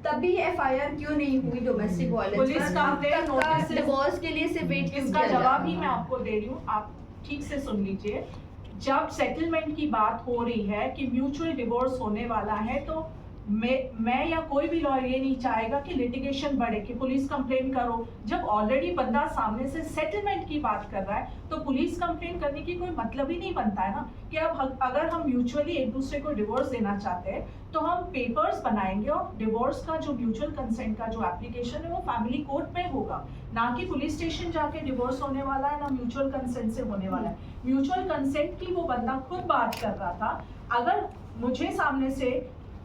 तभी एफआईआर क्यों नहीं हुई डोमेस्टिक वायलेंस पर? पुलिस कंप्लेंट नोटिस, डिवोर्स के लिए सिर्फ वेट क्यों इसका किया जवाब जा ही मैं आपको दे रही हूँ, आप ठीक से सुन लीजिए। जब सेटलमेंट की बात हो रही है कि म्यूचुअल डिवोर्स होने वाला है, तो मैं या कोई भी लॉयर ये नहीं चाहेगा कि लिटिगेशन बढ़े, कि पुलिस कंप्लेंट करो। जब ऑलरेडी बंदा सामने से सेटलमेंट की बात कर रहा है, तो पुलिस कंप्लेंट करने की कोई मतलब ही नहीं बनता है ना। कि अब अगर हम म्यूचुअली एक दूसरे को डिवोर्स देना चाहते हैं, तो हम पेपर्स बनाएंगे, और डिवोर्स का जो म्यूचुअल कंसेंट का जो एप्लीकेशन है वो फैमिली कोर्ट में होगा, ना कि पुलिस स्टेशन जाके डिवोर्स होने वाला है, ना म्यूचुअल कंसेंट से होने वाला है। म्यूचुअल कंसेंट की वो बंदा खुद बात कर रहा था। अगर मुझे सामने से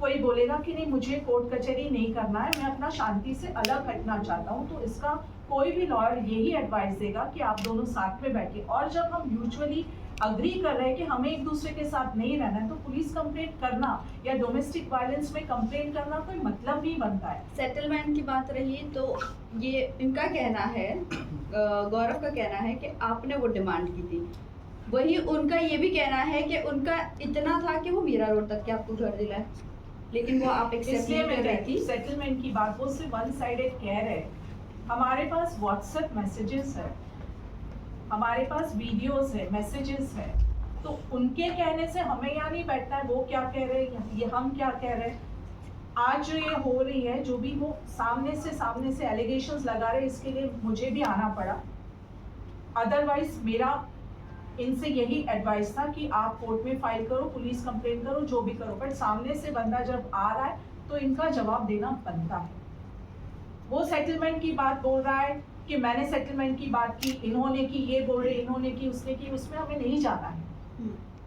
कोई बोलेगा कि नहीं, मुझे कोर्ट कचहरी नहीं करना है, मैं अपना शांति से अलग हटना चाहता हूँ, तो इसका कोई भी लॉयर यही एडवाइस देगा कि आप दोनों साथ में बैठे। और जब हम म्यूचुअली अग्री कर रहे हैं कि हमें एक दूसरे के साथ नहीं रहना है, तो पुलिस कंप्लेंट करना या डोमेस्टिक वायलेंस में कंप्लेंट करना कोई मतलब नहीं बनता है। सेटलमेंट की बात रही, तो ये इनका कहना है, गौरव का कहना है कि आपने वो डिमांड की थी। वही उनका ये भी कहना है कि उनका इतना था कि वो मीरा रोड तक के आपको घर दिलाए, लेकिन वो आप एक्सेप्ट नहीं कर रही थी। सेटलमेंट की बात वो सिर्फ वन साइडेड कह रहे। हमारे पास व्हाट्सएप मैसेजेस है, हमारे पास वीडियोस है, मैसेजेस है, तो उनके कहने से हमें यहाँ नहीं बैठना है वो क्या कह रहे हैं, ये हम क्या कह रहे हैं। आज जो ये हो रही है, जो भी वो सामने से एलिगेशंस लगा रहे, इसके लिए मुझे भी आना पड़ा। अदरवाइज मेरा इनसे यही एडवाइस था कि आप कोर्ट में फाइल करो, पुलिस कंप्लेंट करो, जो भी करो, बट सामने से बंदा जब आ रहा है तो इनका जवाब देना बनता है। वो सेटलमेंट की बात बोल रहा है, कि मैंने सेटलमेंट की बात की, इन्होंने की, ये बोल रहे इन्होंने की, उसने की, उसमें हमें नहीं जाना है।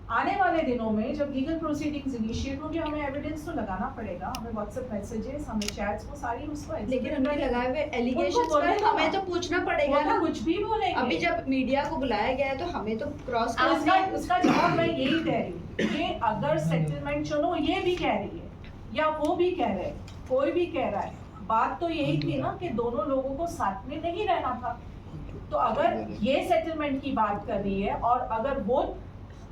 आने वाले दिनों में जब लीगल प्रोसीडिंग्स इनिशिएट होंगे, हमें एविडेंस तो लगाना पड़ेगा, हमें व्हाट्सएप मैसेजेस, हमें चैट्स, वो सारी उसको लेकिन उनके लगाए हुए उनको एलिगेशंस पर बोलेगा। हमें तो पूछना पड़ेगा वो ना। तो कुछ भी बोलेंगे। अभी जब मीडिया को बुलाया गया है तो हमें तो क्रॉस तो उसका जवाब मैं यही दे रही हूँ कि अगर सेटलमेंट, चलो ये भी कह रही है या वो भी कह रहे हैं, कोई भी कह रहा है, बात तो यही थी ना कि दोनों लोगों को साथ में नहीं रहना था। तो अगर ये सेटलमेंट की बात कर रही है और अगर वो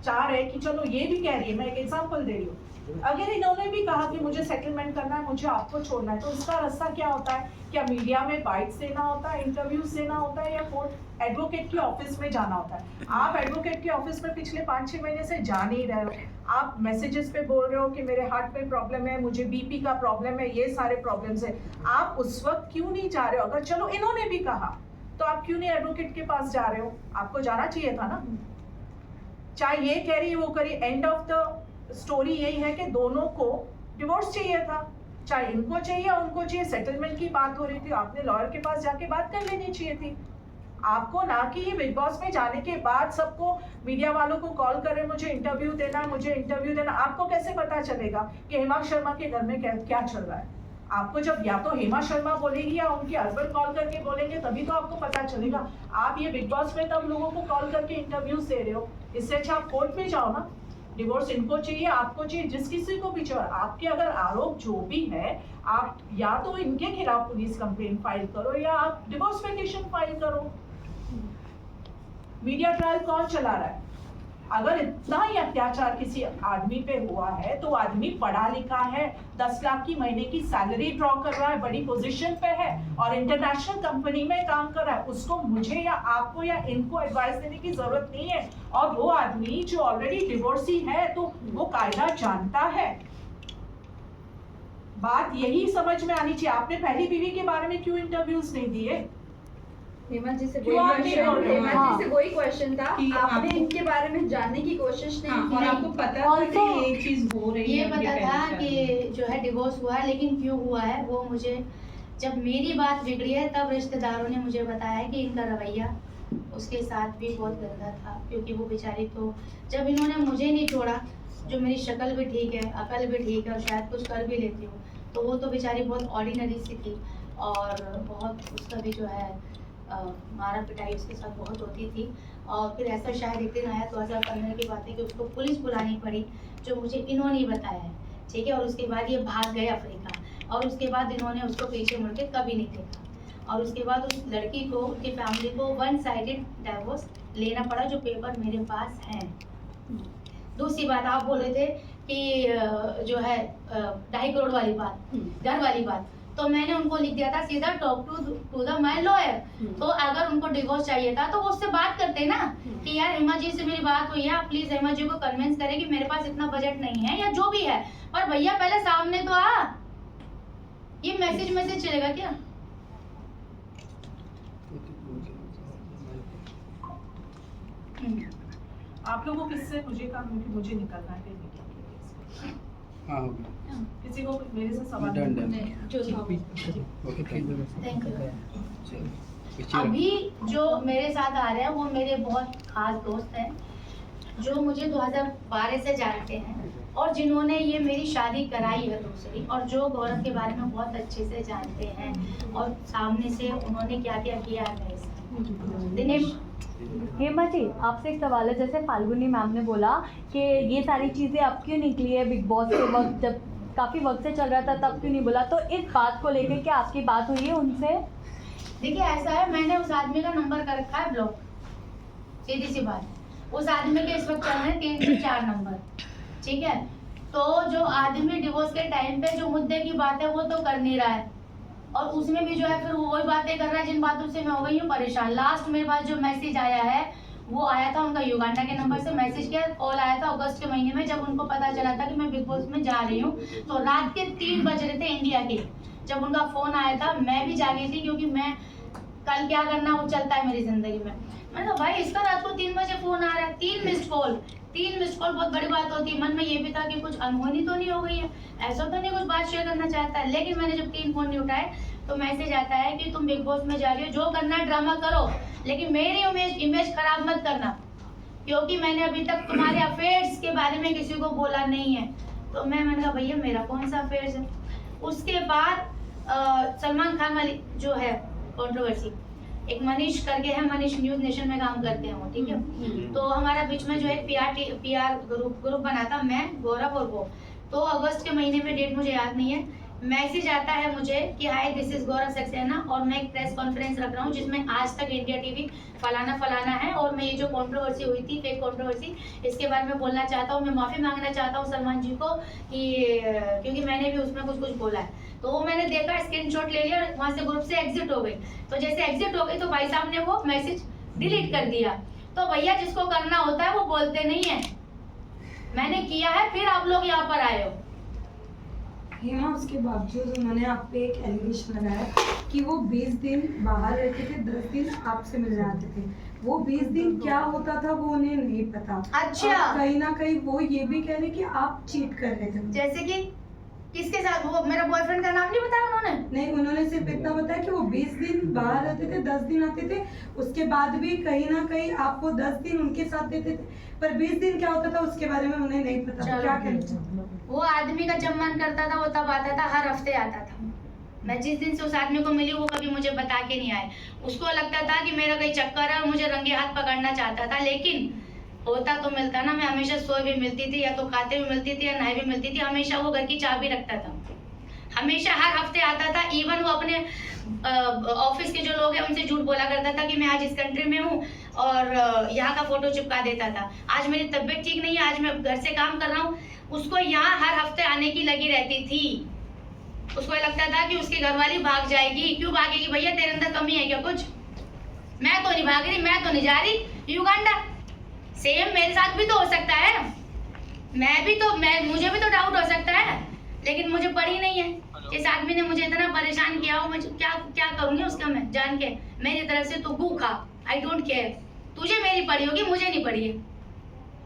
चाह रहे कि चलो ये भी कह रही है, मैं एक एग्जांपल दे रही हूँ, अगर इन्होंने भी कहा कि मुझे सेटलमेंट करना है, मुझे आपको छोड़ना है, तो इसका रास्ता क्या होता है? क्या मीडिया में बाइट्स देना होता है, इंटरव्यूज देना होता है, या कोर्ट एडवोकेट के ऑफिस में जाना होता है? आप एडवोकेट के ऑफिस में पिछले 5-6 महीने से जा नहीं रहे हो, आप मैसेजेस पे बोल रहे हो कि मेरे हार्ट में प्रॉब्लम है, मुझे बीपी का प्रॉब्लम है, ये सारे प्रॉब्लम्स है, आप उस वक्त क्यों नहीं जा रहे हो? अगर चलो इन्होंने भी कहा तो आप क्यों नहीं एडवोकेट के पास जा रहे हो? आपको जाना चाहिए था ना। चाहे ये कह रही है वो करिए, एंड ऑफ द स्टोरी यही है कि दोनों को डिवोर्स चाहिए था, चाहे इनको चाहिए या उनको चाहिए। सेटलमेंट की बात हो रही थी, आपने लॉयर के पास जाके बात कर लेनी चाहिए थी आपको, ना कि ये बिग बॉस में जाने के बाद सबको, मीडिया वालों को कॉल कर रहे मुझे इंटरव्यू देना, मुझे इंटरव्यू देना। आपको कैसे पता चलेगा कि हेमा शर्मा के घर में क्या चल रहा है? आपको जब या तो हेमा शर्मा बोलेगी या उनके हस्बैंड कॉल करके बोलेंगे, तभी तो आपको पता चलेगा। आप ये बिग बॉस में तब लोगों को कॉल करके इंटरव्यूज दे रहे हो, इससे अच्छा आप कोर्ट में जाओ ना। डिवोर्स इनको चाहिए, आपको चाहिए, जिस किसी को भी चाहिए। आपके अगर आरोप जो भी है, आप या तो इनके खिलाफ पुलिस कंप्लेंट फाइल करो या आप डिवोर्स पिटीशन फाइल करो। मीडिया ट्रायल कौन चला रहा है? अगर इतना ही अत्याचार किसी आदमी पे हुआ है तो आदमी पढ़ा लिखा है, 10 लाख की महीने की सैलरी ड्रॉ कर रहा है, बड़ी पोजीशन पे है और इंटरनेशनल कंपनी में काम कर रहा है, उसको मुझे या आपको या इनको एडवाइस देने की जरूरत नहीं है। और वो आदमी जो ऑलरेडी डिवोर्सी है तो वो कायदा जानता है। बात यही समझ में आनी चाहिए। आपने पहली बीवी के बारे में क्यों इंटरव्यूज नहीं दिए? हेमा जी से क्यों आप नहीं बोल रहे हो? हेमा जी से वही क्वेश्चन था, कि आपने आपको- इनके बारे में जानने की कोशिश नहीं हाँ, की। और आपको पता था कि Also, ये चीज हो रही ये है पता उनके था पहले कि शादी। जो है डिवोर्स हुआ है, लेकिन क्यों हुआ है वो मुझे, जब मेरी बात बिगड़ी है तब रिश्तेदारों ने मुझे बताया कि इनका रवैया उसके साथ भी बहुत गंदा था। क्योंकि वो बेचारी, तो जब इन्होंने मुझे नहीं छोड़ा, जो मेरी शक्ल भी ठीक है, अकल भी ठीक है और शायद कुछ कर भी लेती हूँ, तो वो तो बेचारी बहुत ऑर्डिनरी सी थी और बहुत उसका भी जो है मारा पिटाई उसके साथ बहुत होती थी। और फिर ऐसा शायद एक दिन आया 2015 की बात है कि उसको पुलिस बुलानी पड़ी, जो मुझे इन्होंने ही बताया है, ठीक है। और उसके बाद ये भाग गए अफ्रीका और उसके बाद इन्होंने उसको पीछे मुड़ के कभी नहीं देखा। और उसके बाद उस लड़की को, उसकी फैमिली को 1 साइडेड डिवोर्स लेना पड़ा, जो पेपर मेरे पास हैं। दूसरी बात, आप बोल रहे थे कि जो है 2.5 करोड़ वाली बात, घर वाली बात, तो मैंने उनको लिख दिया था सीधा, talk to the my lawyer. तो अगर उनको डिवोर्स चाहिए था तो वो उससे बात करते ना कि यार हेमा जी से मेरी बात हुई है, आप प्लीज हेमा जी को कन्विंस करें कि मेरे पास इतना बजट नहीं है या जो भी है, पर भैया पहले सामने तो आ। ये मैसेज चलेगा क्या? आप लोगों किससे मुझे कहा मुझे निकलना है कहीं मीडिया के लिए? हाँ हो गया किसी को मेरे से सवाल डन डन नहीं। जो था ओके थैंक यू। चलो पीछे अभी जो मेरे साथ आ रहे हैं वो मेरे बहुत खास दोस्त हैं, जो मुझे 2012 से जानते हैं और जिन्होंने ये मेरी शादी कराई है दूसरी, और जो गौरव के बारे में बहुत अच्छे से जानते हैं और सामने से उन्होंने क्या क्या किया है मेरे साथ। दिनेश, हेमा जी, आपसे एक सवाल है। जैसे फाल्गुनी मैम ने बोला कि ये सारी चीज़ें अब क्यों निकली है बिग बॉस के वक्त, जब काफ़ी वक्त से चल रहा था तब क्यों नहीं बोला, तो इस बात को लेकर क्या आपकी बात हुई है उनसे? देखिए ऐसा है, मैंने उस आदमी का नंबर कर रखा है ब्लॉक, सीधी सी बात। उस आदमी के इस वक्त चल रहे हैं 3 से 4 नंबर, ठीक है। तो जो आदमी डिवोर्स के टाइम पे जो मुद्दे की बात है वो तो कर नहीं रहा है, और उसमें भी जो है फिर वो वही बातें कर रहा है जिन बातों से मैं हो गई हूँ परेशान। लास्ट मेरे पास जो मैसेज आया है वो आया था उनका युगांडा के नंबर से मैसेज किया, कॉल आया था अगस्त के महीने में, जब उनको पता चला था कि मैं बिग बॉस में जा रही हूँ। तो रात के 3 बज रहे थे इंडिया के, जब उनका फोन आया था। मैं भी जागी थी क्योंकि मैं कल क्या करना वो चलता है मेरी जिंदगी में। मैंने कहा भाई इसका रात को 3 बजे फोन आ रहा है, 3 मिस्ड कॉल बहुत बड़ी बात होती है। मन में ये भी था कि कुछ अनहोनी तो नहीं हो गई है, ऐसा तो नहीं कुछ बात शेयर करना चाहता है। लेकिन मैंने जब 3 फोन नहीं उठाए, तो मैसेज आता है कि तुम बिग बॉस में जा रही हो, जो करना है ड्रामा करो, लेकिन मेरी इमेज खराब मत करना, क्योंकि मैंने अभी तक तुम्हारे अफेयर्स के बारे में किसी को बोला नहीं है। तो मैंने कहा भैया मेरा कौन सा अफेयर्स है। उसके बाद सलमान खान वाली जो है कंट्रोवर्सी, एक मनीष करके है, मनीष न्यूज नेशन में काम करते हैं वो, ठीक है। तो हमारा बीच में जो है पीआर ग्रुप बना था, मैं, गौरव और वो। तो अगस्त के महीने में, डेट मुझे याद नहीं है, मैसेज आता है मुझे कि हाय दिस इज गौरव सक्सेना और मैं एक प्रेस कॉन्फ्रेंस रख रहा हूँ जिसमें आज तक इंडिया टीवी फलाना है, और मैं ये जो कंट्रोवर्सी हुई थी, फेक कंट्रोवर्सी, इसके बारे में बोलना चाहता हूँ। मैं माफ़ी मांगना चाहता हूँ सलमान जी को कि क्योंकि मैंने भी उसमें कुछ बोला है। तो वो मैंने देखा, स्क्रीनशॉट ले लिया और वहाँ से ग्रुप से एग्जिट हो गई। तो जैसे एग्जिट हो गई तो भाई साहब ने वो मैसेज डिलीट कर दिया। तो भैया जिसको करना होता है वो बोलते नहीं है, मैंने किया है, फिर आप लोग यहाँ पर आए हो। हेमा, उसके बावजूद उन्होंने आप पे एक एलिगेशन लगाया कि वो 20 दिन बाहर रहते थे, 10 दिन आपसे मिलने आते थे। वो 20 दिन क्या होता था वो उन्हें नहीं पता। अच्छा। और कहीं ना कहीं वो ये भी कह रहे कि आप चीट कर रहे थे। जैसे कि किसके साथ? वो मेरा बॉयफ्रेंड का नाम नहीं बताया उन्होंने? नहीं, उन्होंने सिर्फ इतना बताया कि वो 20 दिन बाहर रहते थे, 10 दिन आते थे। उसके बाद भी कहीं ना कहीं आपको 10 दिन उनके साथ देते थे, पर 20 दिन क्या होता था उसके बारे में उन्हें नहीं पता। क्या कहना चाहते हैं? वो आदमी का जब मन करता था वो तब आता था, हर हफ्ते आता था। मैं जिस दिन से उस आदमी को मिली वो कभी मुझे बता के नहीं आए। उसको लगता था कि मेरा कहीं चक्कर है और मुझे रंगे हाथ पकड़ना चाहता था, लेकिन होता तो मिलता ना। मैं हमेशा सोए भी मिलती थी, या तो खाते भी मिलती थी, या नहाए भी मिलती थी। हमेशा वो घर की चाबी रखता था, हमेशा हर हफ्ते आता था। इवन वो अपने ऑफिस के जो लोग हैं उनसे झूठ बोला करता था कि मैं आज इस कंट्री में हूँ, और यहाँ का फोटो चिपका देता था। आज मेरी तबीयत ठीक नहीं है, आज मैं घर से काम कर रहा हूँ, उसको यहाँ हर हफ्ते आने की लगी रहती थी। उसको लगता था कि उसकी घरवाली भाग जाएगी। क्यों भागेगी भैया, तेरे अंदर कमी है क्या कुछ? मैं तो नहीं भाग रही, मैं तो नहीं जा रही युगांडा। सेम मेरे साथ भी तो हो सकता है, मुझे भी तो डाउट हो सकता है, लेकिन मुझे पड़ी नहीं है। इस आदमी ने मुझे इतना परेशान किया हो, मुझे क्या करूंगी उसका मैं जान के। मेरी तरफ से तू भूखा, आई डोंट केयर, तुझे मेरी पड़ी होगी, मुझे नहीं पड़ी है।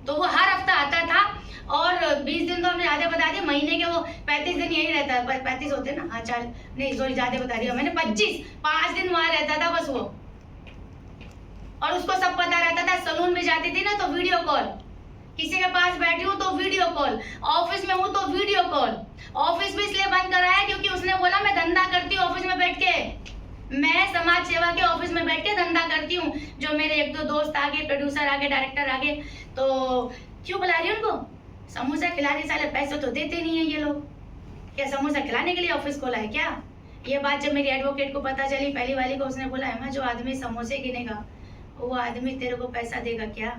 तो वो हर हफ्ता आता था, और 20 दिन तो हमने ज्यादा बता दिया, महीने के वो 35 दिन यही रहता है। 35 होते ना, हाँ चल, नहीं सॉरी ज्यादा बता दिया मैंने, 5 दिन वहां रहता था बस वो। और उसको सब पता रहता था। सलून में जाती थी ना तो वीडियो कॉल, किसी के पास बैठी हूँ तो वीडियो कॉल, ऑफिस में हूँ तो वीडियो कॉल। ऑफिस भी इसलिए बंद कराया क्योंकि उसने बोला मैं धंधा करती हूँ ऑफिस में बैठ के, मैं समाज सेवा के ऑफिस में बैठ के धंधा करती हूँ। जो मेरे एक दो दोस्त आगे, प्रोड्यूसर आगे, डायरेक्टर आगे, तो क्यों बुला रही उनको? समोसा खिला रही, साले पैसे तो देते नहीं है ये लोग। क्या समोसा खिलाने के लिए ऑफिस खोला है क्या? ये बात जब मेरी एडवोकेट को पता चली, पहली वाली को, उसने बोला है जो आदमी समोसे गिनेगा वो आदमी तेरे को पैसा देगा क्या?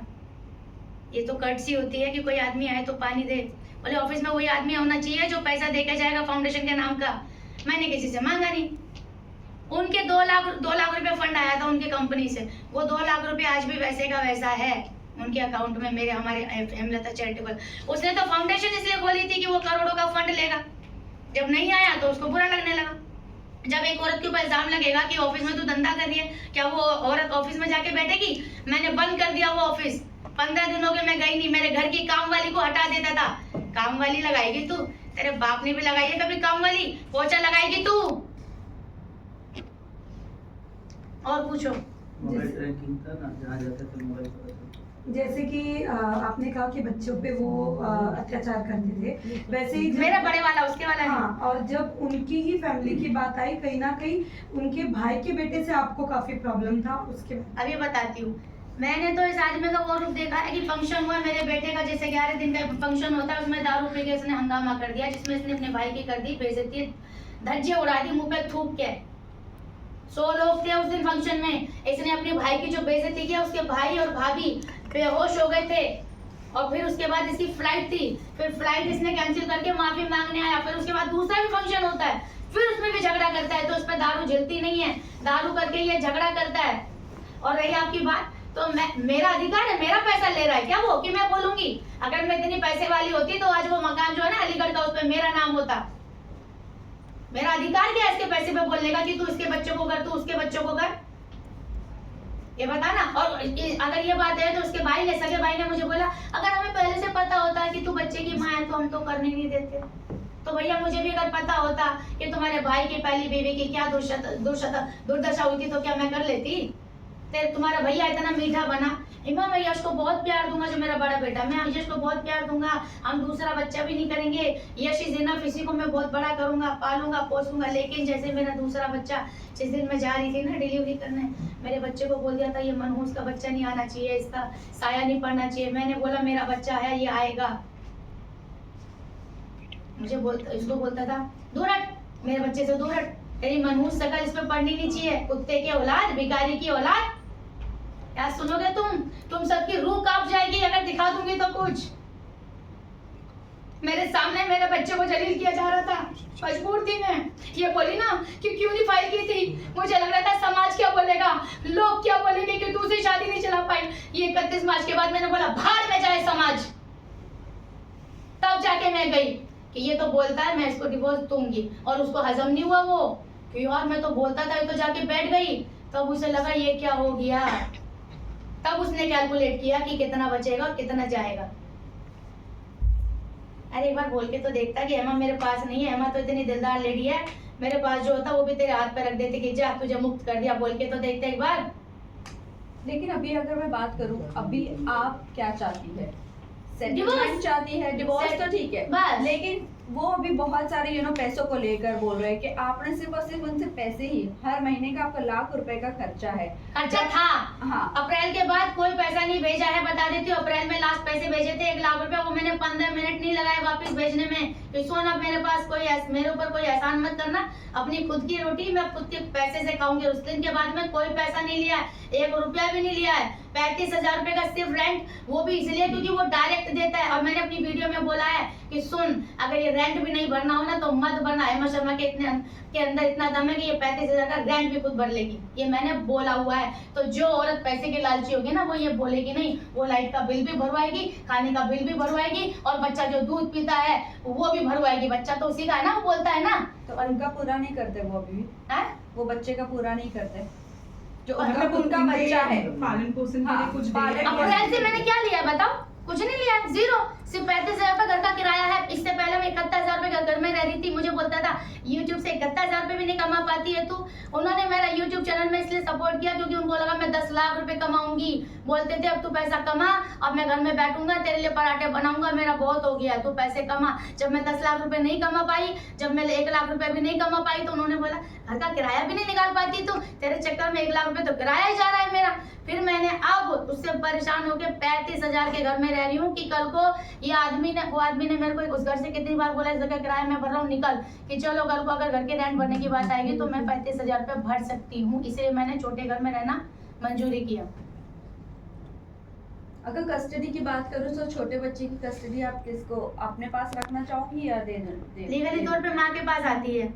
ये तो कर्टसी होती है कि कोई आदमी आए तो पानी दे। बोले ऑफिस में वही आदमी होना चाहिए जो पैसा देकर जाएगा फाउंडेशन के नाम का। मैंने किसी से मांगा नहीं। उनके 2 लाख रुपए फंड आया था उनकी कंपनी से। वो 2 लाख रुपए आज भी वैसे का वैसा है उनके अकाउंट में, मेरे हमारे हेमलता चैरिटेबल। उसने तो फाउंडेशन इसलिए खोली थी कि वो करोड़ों का फंड लेगा। जब नहीं आया तो उसको बुरा लगने लगा। जब एक औरत के ऊपर इल्जाम लगेगा कि ऑफिस में तू धंधा कर रही है, क्या वो औरत ऑफिस में जाके बैठेगी? मैंने बंद कर दिया वो ऑफिस। 15 दिन हो गए मैं गई नहीं। मेरे घर की काम वाली को हटा देता था। काम वाली लगाएगी तू? तेरे बाप ने भी लगाई है कभी काम वाली? पोछा लगाएगी तू? और पूछो। मोबाइल ट्रैकिंग था ना, जहाँ जाते थे मोबाइल पता चलता। जैसे कि आपने कहा कि बच्चों पे वो अत्याचार करते थे, वैसे ही मेरा बड़े वाला उसके वाला नहीं। हाँ, और जब उनकी ही फैमिली की बात आई, कहीं ना कहीं उनके भाई के बेटे से आपको काफी प्रॉब्लम था। उसके अभी बताती हूँ। मैंने तो इस आदमी का वो रूप देखा है कि फंक्शन हुआ मेरे बेटे का, जैसे 11 दिन का फंक्शन होता है, उसमें दारू पी के इसने हंगामा कर दिया, जिसमें इसने अपने भाई की कर दी बेइज्जती, धज्जियां उड़ा दी मुंह पे थूक के। 100 लोग थे उस दिन फंक्शन में। इसने अपने भाई की जो बेइज्जती किया, उसके भाई और भाभी बेहोश हो गए थे। और फिर उसके बाद इसकी फ्लाइट थी, फिर फ्लाइट इसने कैंसिल करके माफी मांगने आया। फिर उसके बाद दूसरा भी फंक्शन होता है, फिर उसमें भी झगड़ा करता है। तो उस पर दारू झलती नहीं है, दारू करके ये झगड़ा करता है। और रही आपकी बात, तो मेरा अधिकार है, मेरा पैसा ले रहा है क्या वो कि मैं बोलूंगी? अगर मैं इतनी पैसे वाली होती तो आज वो मकान जो है ना अलीगढ़ का, उस पर मेरा नाम होता। मेरा अधिकार क्या है इसके पैसे पे बोलने का कि तू इसके बच्चों को कर, तू उसके बच्चों को कर? ये बता ना। और अगर ये बात है तो उसके भाई ने, सगे भाई ने मुझे बोला अगर हमें पहले से पता होता कि तू बच्चे की माँ है तो हम तो करने नहीं देते। तो भैया मुझे भी अगर पता होता कि तुम्हारे भाई की पहली बीवी की क्या दुर्दशा हुई थी तो क्या मैं कर लेती? तुम्हारा भैया इतना मीठा बना। इमा मैं यश को बहुत प्यार दूंगा, जो मेरा बड़ा बेटा, मैं यश को बहुत प्यार दूंगा। हम दूसरा बच्चा भी नहीं करेंगे। यश इज इनफ, इसी को मैं बहुत बड़ा करूंगा, पालूंगा, पोसूंगा। लेकिन जैसे मेरा दूसरा बच्चा, जिस दिन मैं जा रही थी ना डिलीवरी करने, मेरे बच्चे को बोल दिया था ये मनहूस का बच्चा नहीं आना चाहिए, इसका साया नहीं पड़ना चाहिए। मैंने बोला मेरा बच्चा है, ये आएगा। इसको बोलता था दूर हट, मेरे बच्चे से दूर हट, तेरी मनहूस शकल इस पे पड़नी नहीं चाहिए, कुत्ते की औलाद, भिखारी की औलाद। क्या सुनोगे तुम सबकी रूह कांप जाएगी अगर दिखा दूंगी तो कुछ। मेरे सामने मेरे बच्चे को जलील किया जा रहा था, मजबूर थी मैं। ये बोली ना कि क्यों नहीं फाइल की थी, मुझे लग रहा था समाज क्या बोलेगा, लोग क्या बोलेंगे कि दूसरी शादी नहीं चला पाई। ये 31 मार्च के बाद मैंने बोला भाड़ में जाए समाज। तब जाके मैं गई कि ये तो बोलता है मैं इसको डिवोर्स दूंगी, और उसको हजम नहीं हुआ वो कि यार मैं तो बोलता था, तो जाके बैठ गई। तब उसे लगा ये क्या हो गया, तब उसने कैलकुलेट किया कि कितना बचेगा और कितना जाएगा। अरे एक बार बोल के तो देखता कि हेमा मेरे पास नहीं है, हेमा तो इतनी दिलदार लेडी है, मेरे पास जो होता वो भी तेरे हाथ पे रख देती कि जा तुझे मुक्त कर दिया। बोल के तो देखते एक बार। लेकिन अभी अगर मैं बात करूं, अभी आप क्या चाहती है? डिवोर्स सेटलमेंट चाहती है, डिवोर्स तो ठीक है, बस। लेकिन वो अभी बहुत सारे पैसों को लेकर बोल रहे हैं कि आपने सिर्फ और सिर्फ उनसे पैसे ही, हर महीने का आपका लाख रुपए का खर्चा है। खर्चा था। हाँ, अप्रैल के बाद कोई पैसा नहीं भेजा है, बता देती हूँ। अप्रैल में लास्ट पैसे भेजे थे 1 लाख रुपए, वो मैंने 15 मिनट नहीं लगाए वापस भेजने में कि सोन अब मेरे पास मेरे ऊपर कोई एहसान मत करना, अपनी खुद की रोटी मैं खुद के पैसे से खाऊंगी। उस दिन के बाद में कोई पैसा नहीं लिया है, 1 रुपया भी नहीं लिया है। 35,000 रुपए का सिर्फ रेंट, वो भी इसलिए क्योंकि वो डायरेक्ट देता है। और मैंने अपनी वीडियो में बोला है कि सुन, अगर ये रेंट भी नहीं भरना हो ना तो मत भरना। हेमा शर्मा के अंदर इतना दम है कि ये 35,000 का रेंट भी खुद भर लेगी, ये मैंने बोला हुआ है। तो जो औरत पैसे की लालची होगी ना वो ये बोलेगी नहीं, वो लाइट का बिल भी भरवाएगी, खाने का बिल भी भरवाएगी, और बच्चा जो दूध पीता है वो भी भरवाएगी। बच्चा तो उसी का है ना, वो बोलता है ना। तो उनका पूरा नहीं करते वो अभी है वो बच्चे का पूरा नहीं करते जो मतलब उनका बच्चा है। पालन पोषण के लिए कुछ पालन दे रहे हैं। अप्रैल से मैंने क्या लिया बताओ? कुछ नहीं लिया, जीरो। सिर्फ 35,000 रुपए घर का किराया है। इससे पहले मैं 71,000 रुपए घर में रह रही थी। मुझे बोलता था YouTube से 71,000 रुपए भी नहीं कमा पाती है तू। उन्होंने मेरा YouTube चैनल में इसलिए सपोर्ट किया क्योंकि उनको लगा मैं 10 लाख रुपए कमाऊंगी। बोलते थे अब तू पैसा कमा, अब मैं घर में बैठूंगा तेरे लिए पराठे बनाऊंगा, मेरा बहुत हो गया, तू पैसे कमा। जब मैं 10 लाख रुपए नहीं कमा पाई, जब मैं 1 लाख रुपए भी नहीं कमा पाई, तो उन्होंने बोला घर का किराया भी नहीं निकाल पाती तू, तेरे चक्कर में 1 लाख रुपए तो किराया ही जा रहा है मेरा। फिर मैंने अब उससे परेशान होकर 35,000 के घर में रह रही हूँ कि कल को ये वो आदमी ने मेरे को उस घर से कितनी बार बोला इस जगह किराया मैं भर रहा हूँ, निकल, कि चलो कल को अगर घर के रेंट भरने की बात आएगी तो मैं 35,000 रुपए भर सकती हूँ। इसलिए मैंने छोटे घर में रहना मंजूरी किया। अगर कस्टडी की बात करूँ तो छोटे बच्चे की कस्टडी आप किसको अपने पास रखना चाहोगी या दे लीगली तौर पे माँ के पास आती है,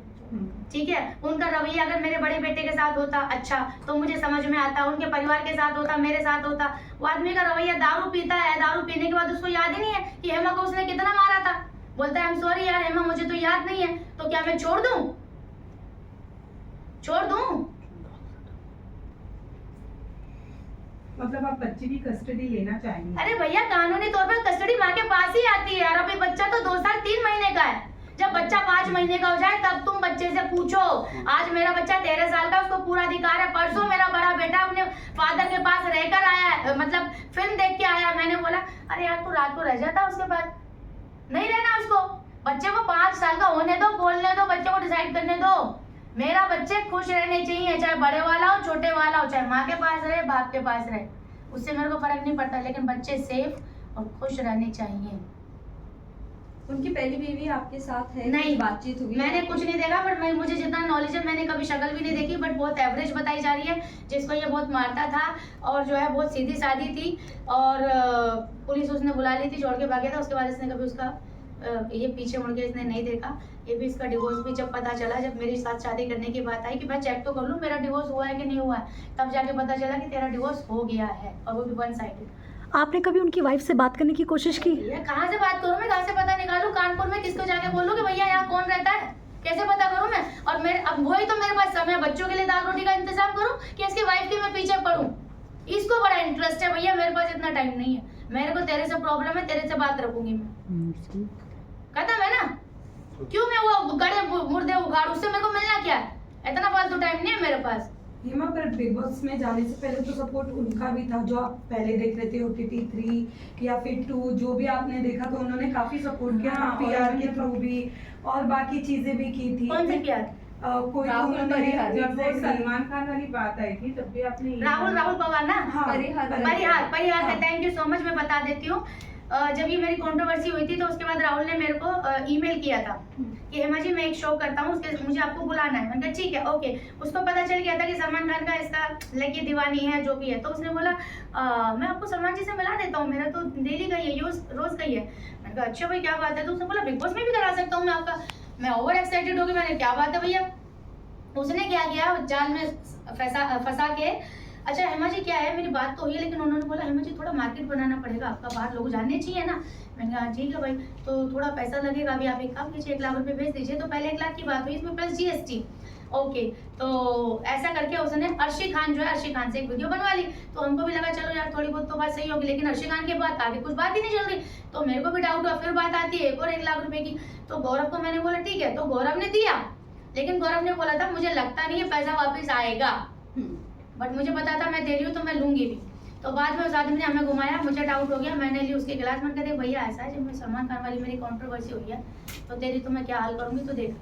ठीक है। उनका रवैया अगर मेरे बड़े बेटे के साथ होता अच्छा तो मुझे समझ में आता, उनके परिवार के साथ होता, मेरे साथ होता। वो आदमी का रवैया दारू पीता है, दारू पीने के बाद उसको याद ही नहीं है कि हेमा को उसने कितना मारा था। बोलता है आई एम सॉरी यार हेमा, मुझे तो याद नहीं है। तो क्या मैं छोड़ दूं? मतलब आप बच्चे की कस्टडी लेना चाहेंगे? अरे भैया कानूनी तौर पर कस्टडी माँ के पास ही आती है यार। अभी बच्चा तो 2 साल 3 महीने का है। जब बच्चा 5 महीने का हो जाए तब तुम बच्चे से पूछो। आज मेरा बच्चा 13 साल का, उसको पूरा अधिकार है। परसों मेरा बड़ा बेटा अपने फादर के पास रहकर आया है, मतलब फिल्म देख के आया। मैंने बोला अरे यार तू रात को रह जाता उसके पास, नहीं रहना उसको। बच्चे को 5 साल का होने दो, बोलने दो, बच्चे को डिसाइड करने दो। मेरा बच्चे खुश रहने चाहिए, चाहे बड़े वाला हो छोटे वाला हो, चाहे माँ के पास रहे बाप के पास रहे, उससे मेरे को फर्क नहीं पड़ता, लेकिन बच्चे सेफ और खुश रहने चाहिए। उनकी पहली बीवी आपके साथ है? नहीं, बातचीत हुई? मैंने कुछ नहीं देखा, बट मुझे जितना नॉलेज है, मैंने कभी शक्ल भी नहीं देखी, बट बहुत एवरेज बताई जा रही है। जिसको ये बहुत मारता था और जो है बहुत सीधी सादी थी, और पुलिस उसने बुला ली थी, छोड़ के भाग गया था। उसके बाद इसने कभी उसका ये पीछे मुड़ के इसने नहीं देखा। ये भी इसका डिवोर्स भी जब पता चला, जब मेरे साथ शादी करने की बात आई कि मैं चेक तो कर लूँ मेरा डिवोर्स हुआ है कि नहीं हुआ है, तब जाके पता चला कि तेरा डिवोर्स हो गया है, और वो भी 1 साइडेड। आपने कभी उनकी वाइफ से बात करने की कोशिश की? भैया कहाँ से बात करूँ मैं, कहाँ से पता निकालूं? कानपुर में किसको जाके बोलूं कि भैया यहाँ कौन रहता है, कैसे पता करूं मैं? और मेरे अब वही तो मेरे पास समय, बच्चों के लिए दाल रोटी का इंतजाम करूं कि इसकी वाइफ की मैं पीछे पड़ूं? इसको बड़ा इंटरेस्ट है भैया, मेरे पास इतना टाइम नहीं है। मेरे को तेरे से प्रॉब्लम है, तेरे से बात रखूंगी मैं, खत्म है ना। क्यों मैं वो गड़े मुर्दे उगाड़, उससे मेरे को मिलना क्या है? इतना फालतू टाइम नहीं है मेरे पास। हिमा, पर बिग बॉस में जाने से पहले तो सपोर्ट उनका भी था, जो आप पहले देख रहे थे OTT 3 या फिर 2, जो भी आपने देखा तो उन्होंने काफी सपोर्ट किया, हाँ, PR के थ्रू भी और बाकी चीजें भी की थी। कौन से प्यार? कोई तो राहुल उन्होंने परिहार। जब वो Exactly। सलमान खान वाली बात आई थी तब भी आपने ये राहुल पवार ना? हाँ, परिहार। परिहार हाँ। का थैंक यू सो मच। मैं बता देती हूँ, जब ये मेरी कंट्रोवर्सी हुई थी तो उसके बाद राहुल ने मेरे को ईमेल किया था कि हेमा जी मैं एक शो करता हूँ, उसके मुझे आपको बुलाना है। मैंने कहा ठीक है, ओके। उसको पता चल गया था कि सलमान खान का इसका लड़की दीवानी है जो भी है, तो उसने बोला मैं आपको सलमान जी से मिला देता हूँ, मेरा तो डेली का ही है, रोज का ही है। मैंने कहा अच्छा भाई क्या बात है? तो उसने बोला बिग बॉस में भी करा सकता हूँ मैं आपका। मैं ओवर एक्साइटेड हो गई, मैंने क्या बात है भैया। उसने क्या किया, जाल में फंसा के, अच्छा हेमा जी क्या है, मेरी बात तो हुई है, लेकिन उन्होंने बोला हेमा जी थोड़ा मार्केट बनाना पड़ेगा आपका, बाहर लोग जानने चाहिए ना। मैंने कहा ठीक है भाई, तो थोड़ा पैसा लगेगा, अभी आप एक काम कीजिए 1 लाख रुपए भेज दीजिए। तो पहले 1 लाख की बात हुई, इसमें प्लस GST। ओके, तो ऐसा करके उसने अर्शी खान जो है, अर्शी खान से एक वीडियो बनवा ली। तो हमको भी लगा चलो यार थोड़ी बहुत तो बात सही होगी, लेकिन अर्शी खान के बाद आगे कुछ बात ही नहीं चल रही। तो मेरे को भी डाउट हुआ, फिर बात आती है एक और 1 लाख रुपए की। तो गौरव को मैंने बोला ठीक है, तो गौरव ने दिया, लेकिन गौरव ने बोला था मुझे लगता नहीं है पैसा वापस आएगा, बट मुझे पता था मैं दे रही हूँ तो मैं लूंगी भी। तो बाद में उस आदमी ने हमें घुमाया, मुझे डाउट हो गया, मैंने ली उसके गिलास में, कहते भैया ऐसा है, जब मैं सलमान खान वाली मेरी कंट्रोवर्सी हुई है तो तेरी तो मैं क्या हाल करूंगी, तो देख।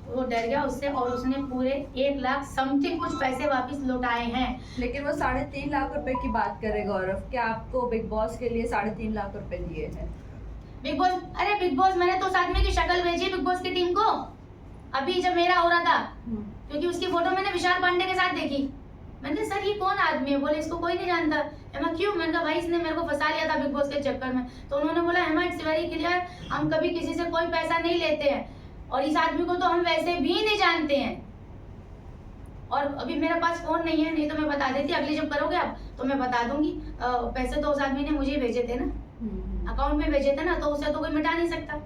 वो डर गया उससे और उसने पूरे 1 लाख समथिंग कुछ पैसे वापस लौटाए हैं। लेकिन वो 3.5 लाख रुपए की बात करे गौरव, क्या आपको बिग बॉस के लिए 3.5 लाख रुपए दिए हैं? बिग बॉस, अरे बिग बॉस, मैंने तो उस आदमी की शक्ल भेजी बिग बॉस की टीम को अभी जब मेरा हो रहा था, क्योंकि उसकी फोटो मैंने विशाल पांडे के साथ देखी। मैंने कहा सर ये कौन आदमी है? बोले इसको कोई नहीं जानता। हेमा क्यों? मैंने कहा भाई इसने मेरे को फंसा लिया था बिग बॉस के चक्कर में। तो उन्होंने बोला हेमा इट्स वेरी क्लियर, हम कभी किसी से कोई पैसा नहीं लेते हैं, और इस आदमी को तो हम वैसे भी नहीं जानते हैं। और अभी मेरे पास फोन नहीं है, नहीं तो मैं बता देती, अगली जब करोगे आप तो मैं बता दूंगी। पैसे तो उस आदमी ने मुझे भेजे थे ना, अकाउंट में भेजे थे ना, तो उसे तो कोई मिटा नहीं सकता।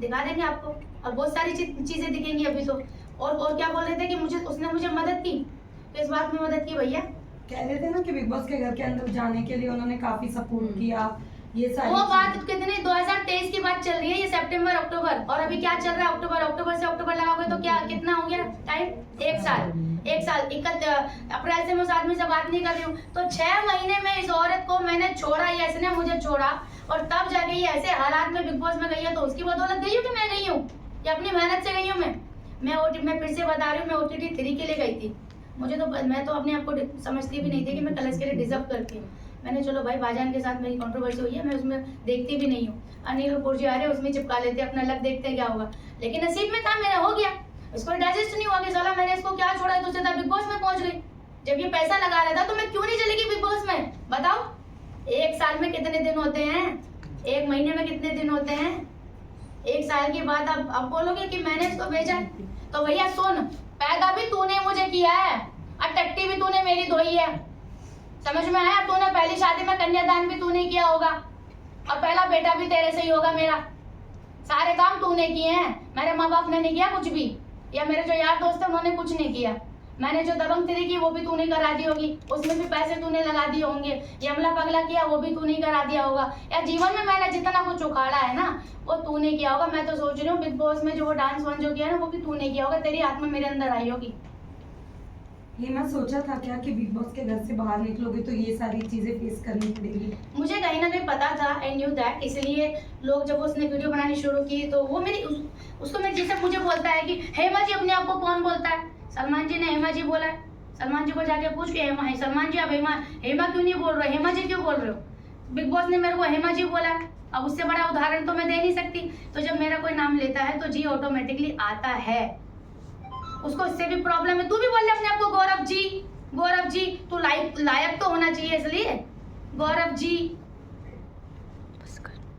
दिखा देंगे आपको, और बहुत सारी चीजें दिखेंगी अभी तो। और क्या बोल रहे थे कि उसने मुझे मदद की, तो इस बात में मदद की भैया। कह रहे थे ना कि बिग बॉस के घर के अंदर जाने के लिए उन्होंने काफी सपोर्ट किया, ये सारी वो बात कितने 2023 की बात चल रही है, ये सितंबर अक्टूबर, और अभी क्या चल रहा है अक्टूबर से अक्टूबर लगाओगे तो क्या कितना हो गया टाइम? 1 साल। 31 अप्रैल से मैं उस आदमी से बात नहीं कर रही हूँ। तो 6 महीने में इस औरत को मैंने छोड़ा या इसने मुझे छोड़ा, और तब जाके ये ऐसे हालात में बिग बॉस में गई है। तो उसकी बदौलत गई हूँ कि मैं गई हूँ, या अपनी मेहनत से गई हूँ? मैं फिर से बता रही हूँ, मैं OTT 3 के लिए गई थी। मैं तो अपने आप को समझती भी नहीं थी कि मैं कलश के लिए डिजर्व करती हूँ। मैंने चलो भाई भाईजान के साथ मेरी कंट्रोवर्सी हुई है, मैं उसमें देखती भी नहीं हूँ। अनिल कपूर जी आ रहे हैं, उसमें चिपका लेते, अपना लक देखते क्या होगा। लेकिन नसीब में था, मेरा हो गया। इसको डाइजेस्ट नहीं हुआ कि साला मैंने इसको क्या छोड़ा, तो सीधा बिग बॉस में पहुंच गई। जब ये पैसा लगा रहा था तो मैं क्यों नहीं चलेगी बिग बॉस में? बताओ, 1 साल में कितने दिन होते हैं? 1 महीने में कितने दिन होते हैं? 1 साल के बाद अब बोलोगे कि मैंने इसको भेजा। तो भैया सुन, पैदा भी तूने मुझे किया है और टट्टी भी तूने मेरी धोई है, समझ में आया? तूने पहली शादी में कन्यादान भी तूने किया होगा, और पहला बेटा भी तेरे से ही होगा मेरा। सारे काम तूने किए हैं, मेरे माँ बाप ने नहीं किया कुछ भी, या मेरे जो यार दोस्त है उन्होंने कुछ नहीं किया। मैंने जो दबंग तेरी की वो भी तूने करा दी होगी, उसमें भी पैसे तूने लगा दिए होंगे। यमला पगला किया वो भी तूने करा दिया होगा, या जीवन में मैंने जितना कुछ उखाड़ा है ना वो तूने किया होगा। मैं तो सोच रही हूँ बिग बॉस में जो वो डांस वन जो किया ना वो भी तूने किया होगा, तेरी आत्मा मेरे अंदर आई होगी। हिमा, सोचा था क्या कि बिग बॉस के घर से बाहर निकलोगे तो ये सारी चीजें फेस करनी पड़ेगी? मुझे कहीं ना कहीं पता था, आई न्यू दैट। इसलिए लोग जब उसने वीडियो बनानी शुरू की तो वो मेरी उसको मैं जैसे मुझे बोलता है कि हेमा जी, अपने आप को कौन बोलता है? सलमान जी ने हेमा जी बोला है। सलमान जी को जाके पूछ के हेमा है, सलमान जी आप हेमा क्यों नहीं बोल रहे, हेमा जी क्यों बोल रहे हो? बिग बॉस ने मेरे को हेमा जी बोला है, अब उससे बड़ा उदाहरण तो मैं दे नहीं सकती। तो जब मेरा कोई नाम लेता है तो जी ऑटोमेटिकली आता है। उसको इससे भी प्रॉब्लम है। तू भी बोल ले अपने आप को गौरव जी, तू लायक तो होना चाहिए, इसलिए गौरव जी।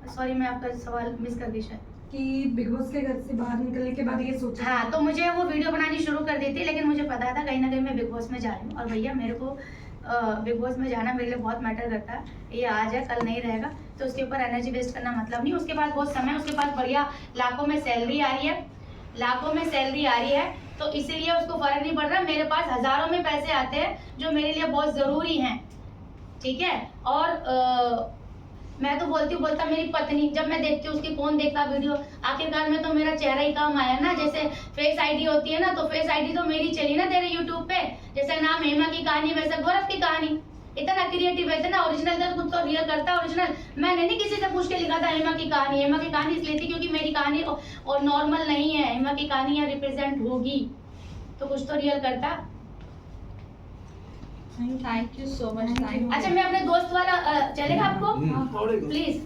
सॉरी मैं आपका सवाल मिस कर दी शायद। कि बिग बॉस के घर से बाहर निकलने के बाद ये सोचा? हाँ, तो मुझे वो वीडियो बनानी शुरू कर दी थी, लेकिन मुझे पता था कहीं ना कहीं मैं बिग बॉस में जा रही हूँ। और भैया मेरे को बिग बॉस में जाना मेरे लिए बहुत मैटर करता है। ये आज है कल नहीं रहेगा, तो उसके ऊपर एनर्जी वेस्ट करना मतलब नहीं। उसके पास बहुत समय, उसके पास बढ़िया लाखों में सैलरी आ रही है, तो इसीलिए उसको फर्क नहीं पड़ रहा। मेरे पास हजारों में पैसे आते हैं जो मेरे लिए बहुत जरूरी हैं, ठीक है। और मैं तो बोलता मेरी पत्नी, जब मैं देखती हूँ उसकी कौन देखता वीडियो, आखिरकार में तो मेरा चेहरा ही काम आया ना। जैसे फेस आईडी होती है ना, तो फेस आईडी तो मेरी चली ना तेरे यूट्यूब पे। जैसे नाम हेमा की कहानी, वैसे गौरव की कहानी। इतना क्रिएटिव है ना, ओरिजिनल तो खुद तो रियल करता है ओरिजिनल। मैंने नहीं किसी से पूछ के लिखा था हेमा की कहानी। हेमा की कहानी इसलिए थी क्योंकि मेरी कहानी और नॉर्मल नहीं है, हेमा की कहानी यहाँ रिप्रेजेंट होगी तो कुछ तो रियल करता। Thank you so much, thank अच्छा मैं अपने दोस्त वाला चलेगा आपको प्लीज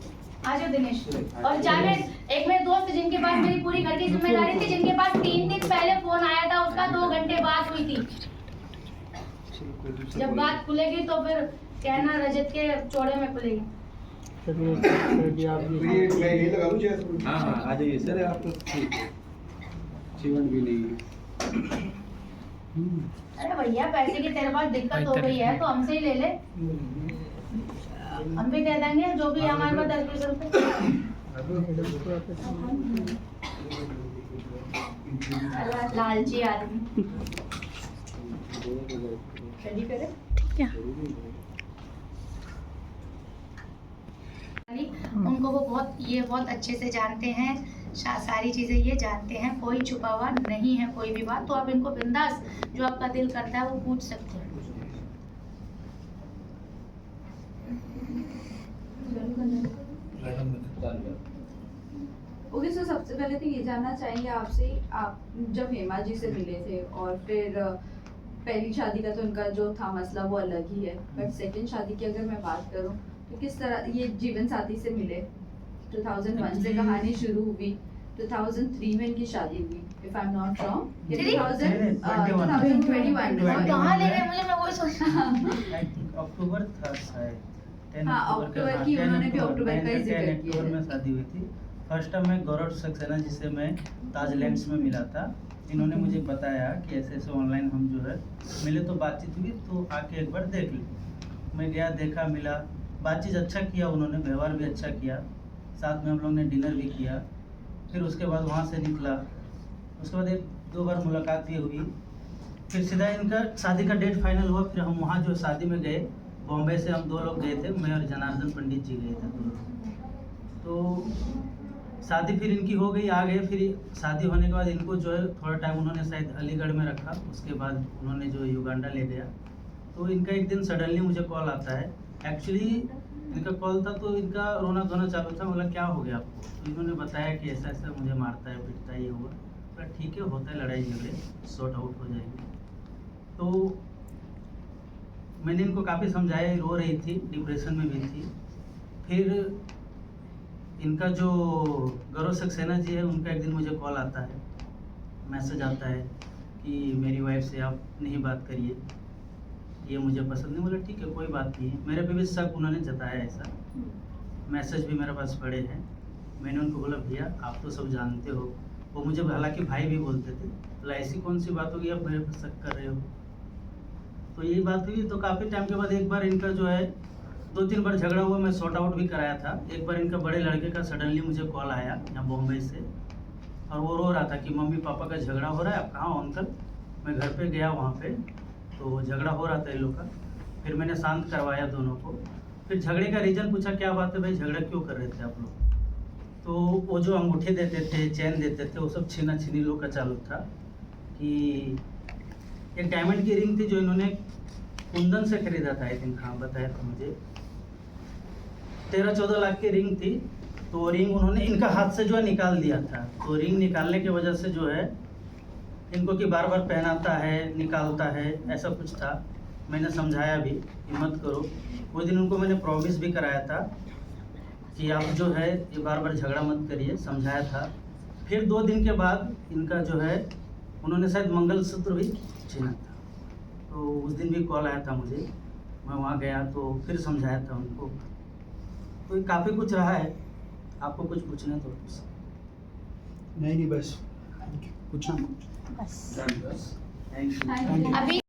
आ जाओ दिनेश। और जावेद, एक मेरे दोस्त जिनके पास मेरी पूरी घर की जिम्मेदारी थी, जिनके पास 3 दिन पहले फोन आया था, उसका 2 घंटे बात हुई थी। जब बात खुलेगी तो फिर कहना रजत के चौड़े में खुलेगी। हाँ हाँ आ जाइए सर, आप जीवन भी नहीं है। अरे भैया पैसे की तेरे पास दिक्कत हो गई है तो हमसे ही ले ले, हम भी दे देंगे जो भी है हमारे पास 10-20 रुपए। लालची आदमी। रेडी करे ठीक है। उनको वो बहुत अच्छे से जानते हैं, सारी चीजें ये जानते हैं, कोई छुपा हुआ नहीं है कोई भी बात। तो आप इनको बिंदास जो आपका दिल करता है वो पूछ सकते हैं। ओके सर, सबसे पहले तो ये जानना चाहेंगे आपसे, आप जब हेमा जी से मिले थे और फिर पहली शादी का तो उनका जो था मसला वो अलग ही है, बट सेकंड शादी की अगर मैं बात करूं तो किस तरह ये जीवन साथी से मिले? 2001 से कहानी शुरू हुई, 2003 में इनकी शादी हुई, if I am not wrong. 2021 कहाँ ले गए मुझे, मैं वही सोच आई थिंक अक्टूबर था शायद, 10 हाँ, अक्टूबर की उन्होंने भी अक्टूबर का ही जिक्र किया अक्टूबर में शादी हुई थी। फर्स्ट टाइम मैं गौरव सक्सेना जिसे मैं ताजलैंड्स में मिला था, इन्होंने मुझे बताया कि ऐसे ऐसे ऑनलाइन हम जो है मिले, तो बातचीत हुई, तो आके एक बार देख ली। मैं गया, देखा, मिला, बातचीत अच्छा किया उन्होंने, व्यवहार भी अच्छा किया, साथ में हम लोग ने डिनर भी किया। फिर उसके बाद वहाँ से निकला, उसके बाद 1-2 बार मुलाकात भी हुई। फिर सीधा इनका शादी का डेट फाइनल हुआ। फिर हम वहाँ जो शादी में गए, बॉम्बे से हम 2 लोग गए थे, मैं और जनार्दन पंडित जी गए थे 2 लोग। तो शादी फिर इनकी हो गई, आ गए। फिर शादी होने के बाद इनको जो है थोड़ा टाइम उन्होंने शायद अलीगढ़ में रखा, उसके बाद उन्होंने जो युगांडा ले गया। तो इनका एक दिन सडनली मुझे कॉल आता है, एक्चुअली इनका कॉल था तो इनका रोना धोना चालू था। बोला क्या हो गया आपको? तो इन्होंने बताया कि ऐसा ऐसा मुझे मारता है, पीटता है, ये हुआ। बोला ठीक है, होता है, लड़ाई झगड़े सॉर्ट आउट हो जाएंगे। तो मैंने इनको काफ़ी समझाया, रो रही थी, डिप्रेशन में भी थी। फिर इनका जो गौरव सक्सेना जी है, उनका एक दिन मुझे कॉल आता है, मैसेज आता है कि मेरी वाइफ से आप नहीं बात करिए, ये मुझे पसंद नहीं। बोला ठीक है, कोई बात नहीं है। मेरे पे भी शक उन्होंने जताया ऐसा, मैसेज भी मेरे पास पड़े हैं। मैंने उनको बोला भैया आप तो सब जानते हो, वो मुझे हालांकि भाई भी बोलते थे। बोला ऐसी कौन सी बात होगी आप मेरे पे शक कर रहे हो? तो यही बात हुई। तो काफ़ी टाइम के बाद एक बार इनका जो है 2-3 बार झगड़ा हुआ, मैं सॉर्ट आउट भी कराया था। एक बार इनका बड़े लड़के का सडनली मुझे कॉल आया यहाँ बॉम्बे से, और वो रो रहा था कि मम्मी पापा का झगड़ा हो रहा है, आप कहाँ हो अंकल? मैं घर पे गया वहाँ पे, तो झगड़ा हो रहा था इन लोग का। फिर मैंने शांत करवाया दोनों को। फिर झगड़े का रीज़न पूछा, क्या बात है भाई, झगड़ा क्यों कर रहे थे आप लोग? तो वो जो अंगूठे देते थे, चैन देते थे, वो सब छीना छीनी लोग का चालू था। कि एक डायमंड की रिंग थी जो इन्होंने कुंदन से खरीदा था, आई थिंक, हाँ बताया था मुझे, 13-14 लाख की रिंग थी। तो रिंग उन्होंने इनका हाथ से जो है निकाल दिया था। तो रिंग निकालने की वजह से जो है इनको कि बार बार पहनाता है, निकालता है, ऐसा कुछ था। मैंने समझाया भी कि मत करो। उस दिन उनको मैंने प्रॉमिस भी कराया था कि आप जो है ये बार बार झगड़ा मत करिए, समझाया था। फिर 2 दिन के बाद इनका जो है उन्होंने शायद मंगलसूत्र भी छीना था। तो उस दिन भी कॉल आया था मुझे, मैं वहाँ गया तो फिर समझाया था उनको। तो काफ़ी कुछ रहा है। आपको कुछ पूछना तो नहीं बस पूछा बस थैंक यू। अभी